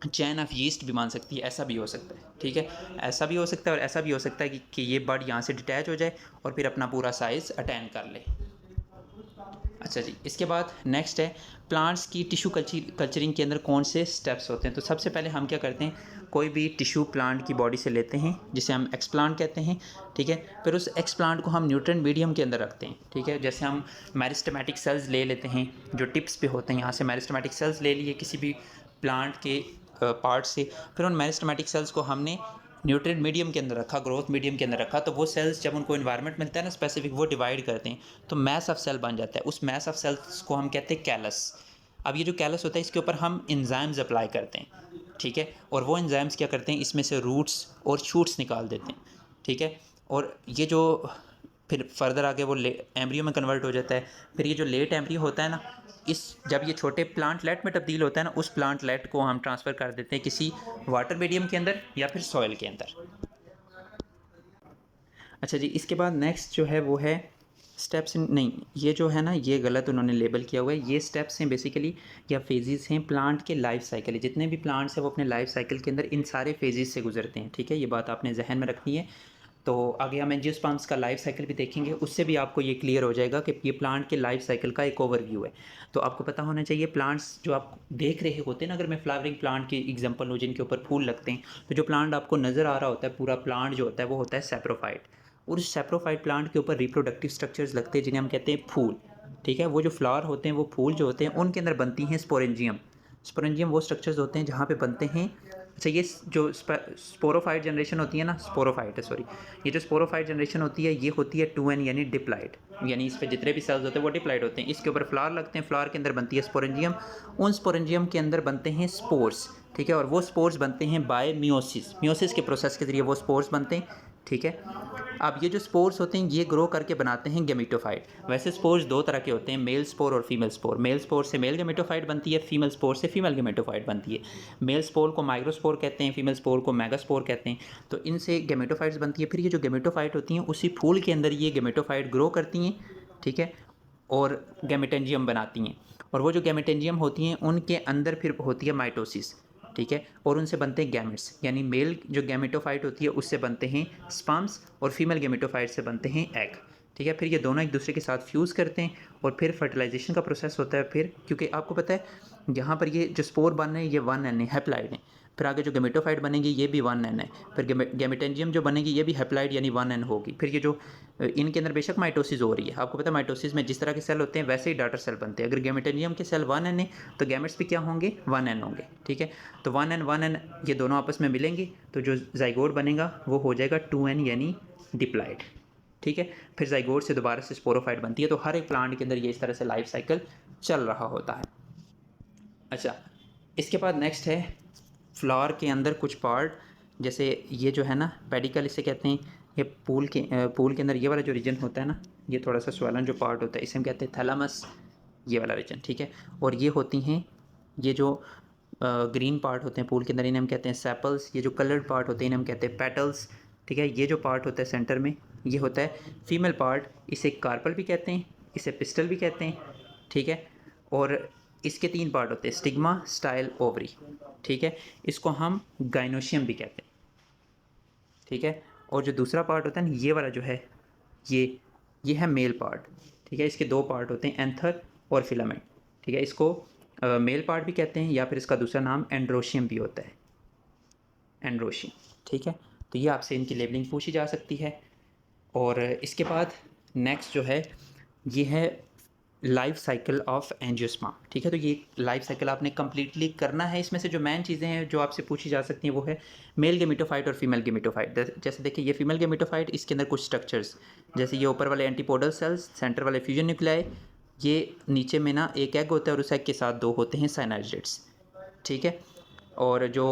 चैन ऑफ यीस्ट भी मान सकती है, ऐसा भी हो सकता है, ठीक है। ऐसा भी हो सकता है और ऐसा भी हो सकता है कि ये बड यहाँ से डिटैच हो जाए और फिर अपना पूरा साइज़ अटेन कर ले। अच्छा जी, इसके बाद नेक्स्ट है प्लांट्स की टिश्यू कल्चरिंग के अंदर कौन से स्टेप्स होते हैं। तो सबसे पहले हम क्या करते हैं, कोई भी टिश्यू प्लांट की बॉडी से लेते हैं जिसे हम एक्सप्लांट कहते हैं, ठीक है। फिर उस एक्सप्लांट को हम न्यूट्रिएंट मीडियम के अंदर रखते हैं, ठीक है। जैसे हम मेरिस्टेमेटिक सेल्स ले लेते हैं जो टिप्स पे होते हैं, यहाँ से मेरिस्टेमेटिक सेल्स ले लिए किसी भी प्लांट के पार्ट से, फिर उन मेरिस्टेमेटिक सेल्स को हमने न्यूट्रिएंट मीडियम के अंदर रखा, ग्रोथ मीडियम के अंदर रखा, तो वो सेल्स जब उनको इन्वायरमेंट मिलता है ना स्पेसिफिक, वो डिवाइड करते हैं, तो मैस ऑफ सेल बन जाता है। उस मैस ऑफ सेल्स को हम कहते हैं कैलस। अब ये जो कैलस होता है इसके ऊपर हम एंजाइम्स अप्लाई करते हैं, ठीक है। और वो एंजाइम्स क्या करते हैं, इसमें से रूट्स और शूट्स निकाल देते हैं, ठीक है। और ये जो फिर फर्दर आगे वो एम्ब्रियो में कन्वर्ट हो जाता है। फिर ये जो लेट एम्ब्रियो होता है ना, जब ये छोटे प्लांटलेट में तब्दील होता है ना, उस प्लांटलेट को हम ट्रांसफ़र कर देते हैं किसी वाटर मीडियम के अंदर या फिर सॉइल के अंदर। अच्छा जी, इसके बाद नेक्स्ट जो है वो है स्टेप्स नहीं, ये जो है ना ये गलत उन्होंने लेबल किया हुआ है। ये स्टेप्स हैं बेसिकली या फेजेस हैं प्लांट के लाइफ साइकिल। जितने भी प्लांट्स हैं वो अपने लाइफ साइकिल के अंदर इन सारे फेजेस से गुजरते हैं, ठीक है। ये बात आपने जहन में रखनी है। तो आगे हम एंजियोस्पर्म्स का लाइफ साइकिल भी देखेंगे, उससे भी आपको ये क्लियर हो जाएगा कि ये प्लांट के लाइफ साइकिल का एक ओवरव्यू है। तो आपको पता होना चाहिए प्लांट्स जो आप देख रहे होते हैं ना, अगर मैं फ्लावरिंग प्लांट की एग्जांपल लूँ जिनके ऊपर फूल लगते हैं, तो जो प्लांट आपको नज़र आ रहा होता है पूरा प्लांट जो होता है वो होता है सैप्रोफाइट, और उस सैप्रोफाइट प्लांट के ऊपर रिप्रोडक्टिव स्ट्रक्चर्स लगते हैं जिन्हें हम कहते हैं फूल। ठीक है, वो जो फ्लावर होते हैं वो फूल जो होते हैं उनके अंदर बनती हैं स्पोरेंजियम। स्पोरेंजियम वो स्ट्रक्चर्स होते हैं जहाँ पे बनते हैं। अच्छा, ये जो स्पोरोफाइट जनरेशन होती है ना, स्पोरोफाइट है सॉरी, ये जो स्पोरोफाइट जनरेशन होती है ये होती है 2n यानी डिप्लाइड, यानी इस पे जितने भी सेल्स होते हैं वो डिप्लाइड होते हैं। इसके ऊपर फ्लावर लगते हैं, फ्लावर के अंदर बनती है स्पोरेंजियम, उन स्पोरेंजियम के अंदर बनते हैं स्पोर्स। ठीक है, और वो स्पोर्स बनते हैं बाय मियोसिस, मियोसिस के प्रोसेस के जरिए वो स्पोर्स बनते हैं। ठीक है, अब ये जो स्पोर्स होते हैं ये ग्रो करके बनाते हैं गेमेटोफाइट। वैसे स्पोर्स दो तरह के होते हैं, मेल स्पोर और फीमेल स्पोर। मेल स्पोर से मेल गेमेटोफाइट बनती है, फीमेल स्पोर से फीमेल गेमेटोफाइट बनती है। मेल स्पोर को माइक्रोस्पोर कहते हैं, फीमेल स्पोर को मेगास्पोर कहते हैं। तो इनसे गेमेटोफाइट्स बनती है। फिर ये जो गेमेटोफाइट होती हैं उसी फूल के अंदर ये गेमेटोफाइट ग्रो करती हैं। ठीक है, और गैमेटेंजियम बनाती हैं, और वो जो गैमेटेंजियम होती हैं उनके अंदर फिर होती है माइटोसिस। ठीक है, और उनसे बनते हैं गैमेट्स, यानी मेल जो गैमेटोफाइट होती है उससे बनते हैं स्पर्म्स, और फीमेल गैमेटोफाइट से बनते हैं एग। ठीक है, फिर ये दोनों एक दूसरे के साथ फ्यूज़ करते हैं और फिर फर्टिलाइजेशन का प्रोसेस होता है। फिर क्योंकि आपको पता है यहाँ पर ये जो स्पोर बन रहे हैं ये 1n है, हैप्लाइड है। फिर आगे जो गेमेटोफाइट बनेगी ये भी 1n है। फिर गैमेटेंजियम जो बनेगी ये भी हैप्लाइड यानी 1n होगी। फिर ये जो इनके अंदर बेशक माइटोसिस हो रही है, आपको पता है माइटोसिस में जिस तरह के सेल होते हैं वैसे ही डाटर सेल बनते हैं। अगर गैमेटेंजियम के सेल 1n है तो गैमेट्स भी क्या होंगे, 1n होंगे। ठीक है, तो 1n ये दोनों आपस में मिलेंगे तो जो जाइगोट बनेगा वो हो जाएगा 2n यानी डिप्लाइड। ठीक है, फिर जाइगोट से दोबारा से स्पोरोफाइट बनती है। तो हर एक प्लांट के अंदर ये इस तरह से लाइफ साइकिल चल रहा होता है। अच्छा, इसके बाद नेक्स्ट है फ्लावर के अंदर कुछ पार्ट, जैसे ये जो है ना पेडिकल इसे कहते हैं। ये पूल के अंदर ये वाला जो रीजन होता है ना, ये थोड़ा सा स्वैलन जो पार्ट होता है इसे हम कहते हैं थैलामस, ये वाला रीजन। ठीक है, और ये होती हैं ये जो ग्रीन पार्ट होते हैं पूल के अंदर इन्हें हम कहते हैं सेपल्स। ये जो कलर्ड पार्ट होते हैं इन्हें हम कहते हैं पेटल्स। ठीक है, ये जो पार्ट होता है सेंटर में ये होता है फीमेल पार्ट, इसे कार्पल भी कहते हैं, इसे पिस्टल भी कहते हैं। ठीक है, और इसके 3 पार्ट होते हैं, स्टिग्मा, स्टाइल, ओवरी। ठीक है, इसको हम गाइनोशियम भी कहते हैं। ठीक है, और जो दूसरा पार्ट होता है ना ये वाला जो है ये है मेल पार्ट। ठीक है, इसके 2 पार्ट होते हैं, एंथर और फिलामेंट। ठीक है, इसको मेल पार्ट भी कहते हैं या फिर इसका दूसरा नाम एंड्रोशियम भी होता है, एंड्रोशियम। ठीक है, तो ये आपसे इनकी लेबलिंग पूछी जा सकती है। और इसके बाद नेक्स्ट जो है ये है लाइफ साइकिल ऑफ एंजियोस्पर्म। ठीक है, तो ये लाइफ साइकिल आपने कम्प्लीटली करना है। इसमें से जो मेन चीज़ें हैं जो आपसे पूछी जा सकती हैं वो है मेल गेमेटोफाइट और फीमेल गेमेटोफाइट। जैसे देखिए ये फीमेल गेमेटोफाइट, इसके अंदर कुछ स्ट्रक्चर्स जैसे ये ऊपर वाले एंटीपोडल सेल्स, सेंटर वाले फ्यूजन न्यूक्लियाई, ये नीचे में ना एक एग होता है और उस एग के साथ 2 होते हैं साइनाइड्स। ठीक है, और जो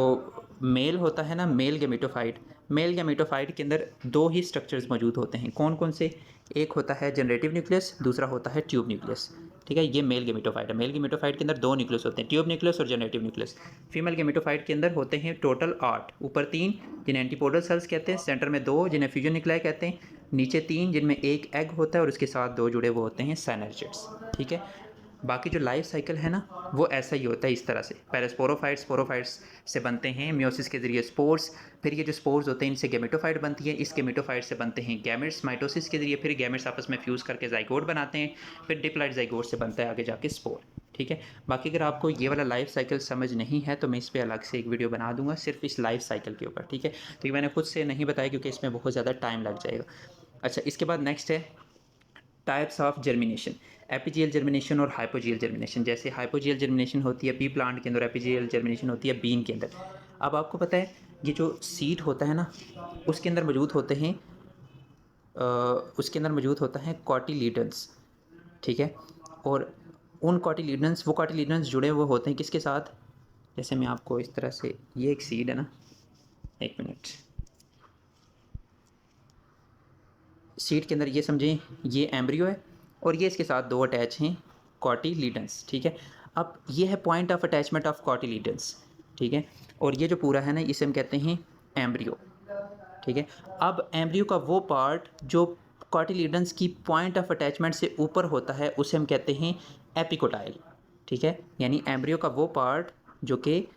मेल होता है ना मेल गेमेटोफाइट के अंदर 2 ही स्ट्रक्चर्स मौजूद होते हैं। कौन कौन से, एक होता है जनरेटिव न्यूक्लियस, दूसरा होता है ट्यूब न्यूक्लियस। ठीक है, ये मेल गेमेटोफाइट है। मेल गेमेटोफाइट के अंदर 2 न्यूक्लियस होते हैं, ट्यूब न्यूक्लियस और जनरेटिव न्यूक्लियस। फीमेल गेमेटोफाइट के अंदर होते हैं टोटल 8, ऊपर 3 जिन्हें एंटीपोडल सेल्स कहते हैं, सेंटर में 2 जिन्हें फ्यूजन न्यूक्लियाई कहते हैं, नीचे 3 जिनमें एक एग होता है और उसके साथ 2 जुड़े हुए होते हैं साइनाइड्स। ठीक है, बाकी जो लाइफ साइकिल है ना वो ऐसा ही होता है इस तरह से। पहले स्पोरोफाइट्स से बनते हैं मियोसिस के जरिए स्पोर्स, फिर ये जो स्पोर्स होते हैं इनसे गेमेटोफाइट बनती है, इस गेमेटोफाइट से बनते हैं गैमेट्स माइटोसिस के जरिए, फिर गैमेट्स आपस में फ्यूज़ करके जाइगोट बनाते हैं, फिर डिप्लाइड जाइगोट से बनता है आगे जाके स्पोर। ठीक है, बाकी अगर आपको ये वाला लाइफ साइकिल समझ नहीं है तो मैं इस पर अलग से एक वीडियो बना दूंगा सिर्फ इस लाइफ साइकिल के ऊपर। ठीक है, तो ये मैंने खुद से नहीं बताया क्योंकि इसमें बहुत ज़्यादा टाइम लग जाएगा। अच्छा, इसके बाद नेक्स्ट है types of germination, epigeal germination और हाइपोजियल जर्मिनेशन। जैसे हाइपोजियल जर्मिनेशन होती है पी प्लांट के अंदर, एपीजियल जर्मिनेशन होती है बीन के अंदर। अब आपको पता है ये जो सीड होता है ना उसके अंदर मौजूद होते हैं उसके अंदर मौजूद होता है कॉटिलीडन्स। ठीक है, और उन कॉटिलीडन्स, वो कॉटिलीडन्स जुड़े हुए होते हैं किसके साथ, जैसे मैं आपको इस तरह से, ये एक सीड है ना, एक मिनट, सीड के अंदर ये समझें ये एम्ब्रियो है और ये इसके साथ 2 अटैच हैं कॉटिलीडन्स। ठीक है, अब ये है point of attachment of cotyledons. ठीक है, और ये जो पूरा है ना इसे हम कहते हैं एम्ब्रियो। ठीक है, अब एम्ब्रियो का वो पार्ट जो कॉटिलीडन्स की पॉइंट ऑफ अटैचमेंट से ऊपर होता है उसे हम कहते हैं एपिकोटाइल। ठीक है, यानी एम्ब्रियो का वो पार्ट जो कि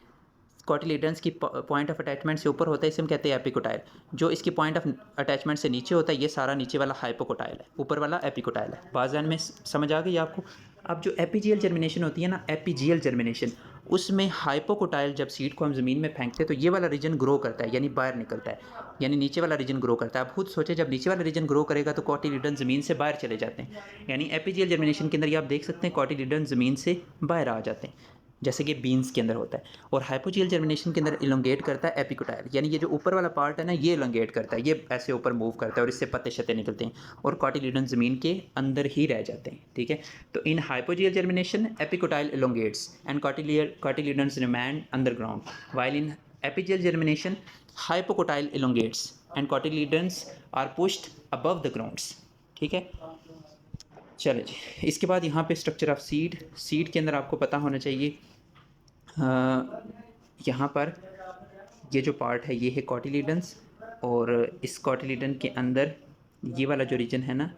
कॉटिलीडन्स की पॉइंट ऑफ अटैचमेंट से ऊपर होता है इसे हम कहते हैं एपिकोटाइल। जो इसकी पॉइंट ऑफ अटैचमेंट से नीचे होता है ये सारा नीचे वाला हाइपोकोटाइल है, ऊपर वाला एपिकोटाइल है। बात ध्यान में समझ आ गई आपको। अब जो एपीजियल जर्मिनेशन होती है ना, एपीजियल जर्मिनेशन, उसमें हाइपोकोटाइल जब सीड को हम ज़मीन में फेंकते हैं तो ये वाला रीजन ग्रो करता है, यानी बाहर निकलता है, यानी नीचे वाला रीजन ग्रो करता है। आप खुद सोचें, जब नीचे वाला रीजन ग्रो करेगा तो कॉटिलीडन ज़मीन से बाहर चले जाते हैं। यानी एपीजियल जर्मिनेशन के अंदर ये आप देख सकते हैं कॉटिलीडन ज़मीन से बाहर आ जाते हैं, जैसे कि बीन्स के अंदर होता है। और हाइपोजियल जर्मिनेशन के अंदर इलोंगेट करता है एपिकोटाइल, यानी ये जो ऊपर वाला पार्ट है ना ये इलोंगेट करता है, ये ऐसे ऊपर मूव करता है और इससे पत्ते शत्ते निकलते हैं और कॉटिलीडन ज़मीन के अंदर ही रह जाते हैं। ठीक है, तो in hypogeal germination epicotyl elongates and cotyledons remain underground, while in epigeal germination hypocotyl elongates and cotyledons are pushed above the grounds. ठीक है, चलो जी, इसके बाद यहाँ पे स्ट्रक्चर ऑफ सीड के अंदर आपको पता होना चाहिए, यहाँ पर ये जो पार्ट है ये है कॉटिलीडन्स, और इस कॉटिलीडन के अंदर ये वाला जो रीजन है ना,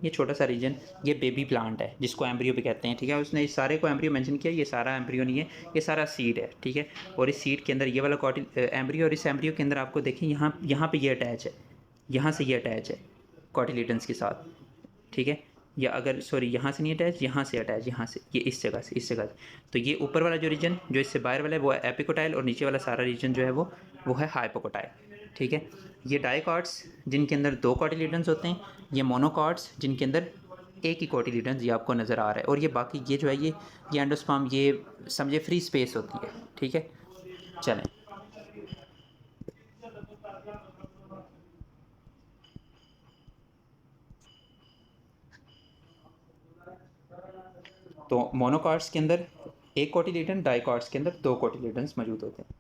ये छोटा सा रीजन, ये बेबी प्लांट है जिसको एम्ब्रियो भी कहते हैं। ठीक है, उसने इस सारे को एम्ब्रियो मेंशन किया, ये सारा एम्ब्रियो नहीं है, ये सारा सीड है। ठीक है, और इस सीड के अंदर ये वाला एम्ब्रियो, और इस एम्ब्रियो के अंदर आपको देखें यहाँ पे ये अटैच है, यहाँ से ये अटैच है कॉटिलीडन्स के साथ। ठीक है, या अगर सॉरी यहाँ से नहीं अटैच, यहाँ से अटैच, यहाँ से, ये इस जगह से। तो ये ऊपर वाला जो रीजन जो इससे बाहर वाला है वो है एपिकोटाइल, और नीचे वाला सारा रीजन जो है वो है हाइपोकोटाइल। ठीक है, ये डाइकॉट्स जिनके अंदर 2 कॉटिलीडन्स होते हैं, ये मोनोकॉट्स जिनके अंदर एक ही कॉटिलीडन्स ये आपको नज़र आ रहा है, और ये बाकी ये जो है ये एंडोस्पर्म, ये समझे फ्री स्पेस होती है। ठीक है, चलें, तो मोनोकॉट्स के अंदर एक कोटिलीडन, डाइकॉट्स के अंदर 2 कोटिलीडन्स मौजूद होते हैं।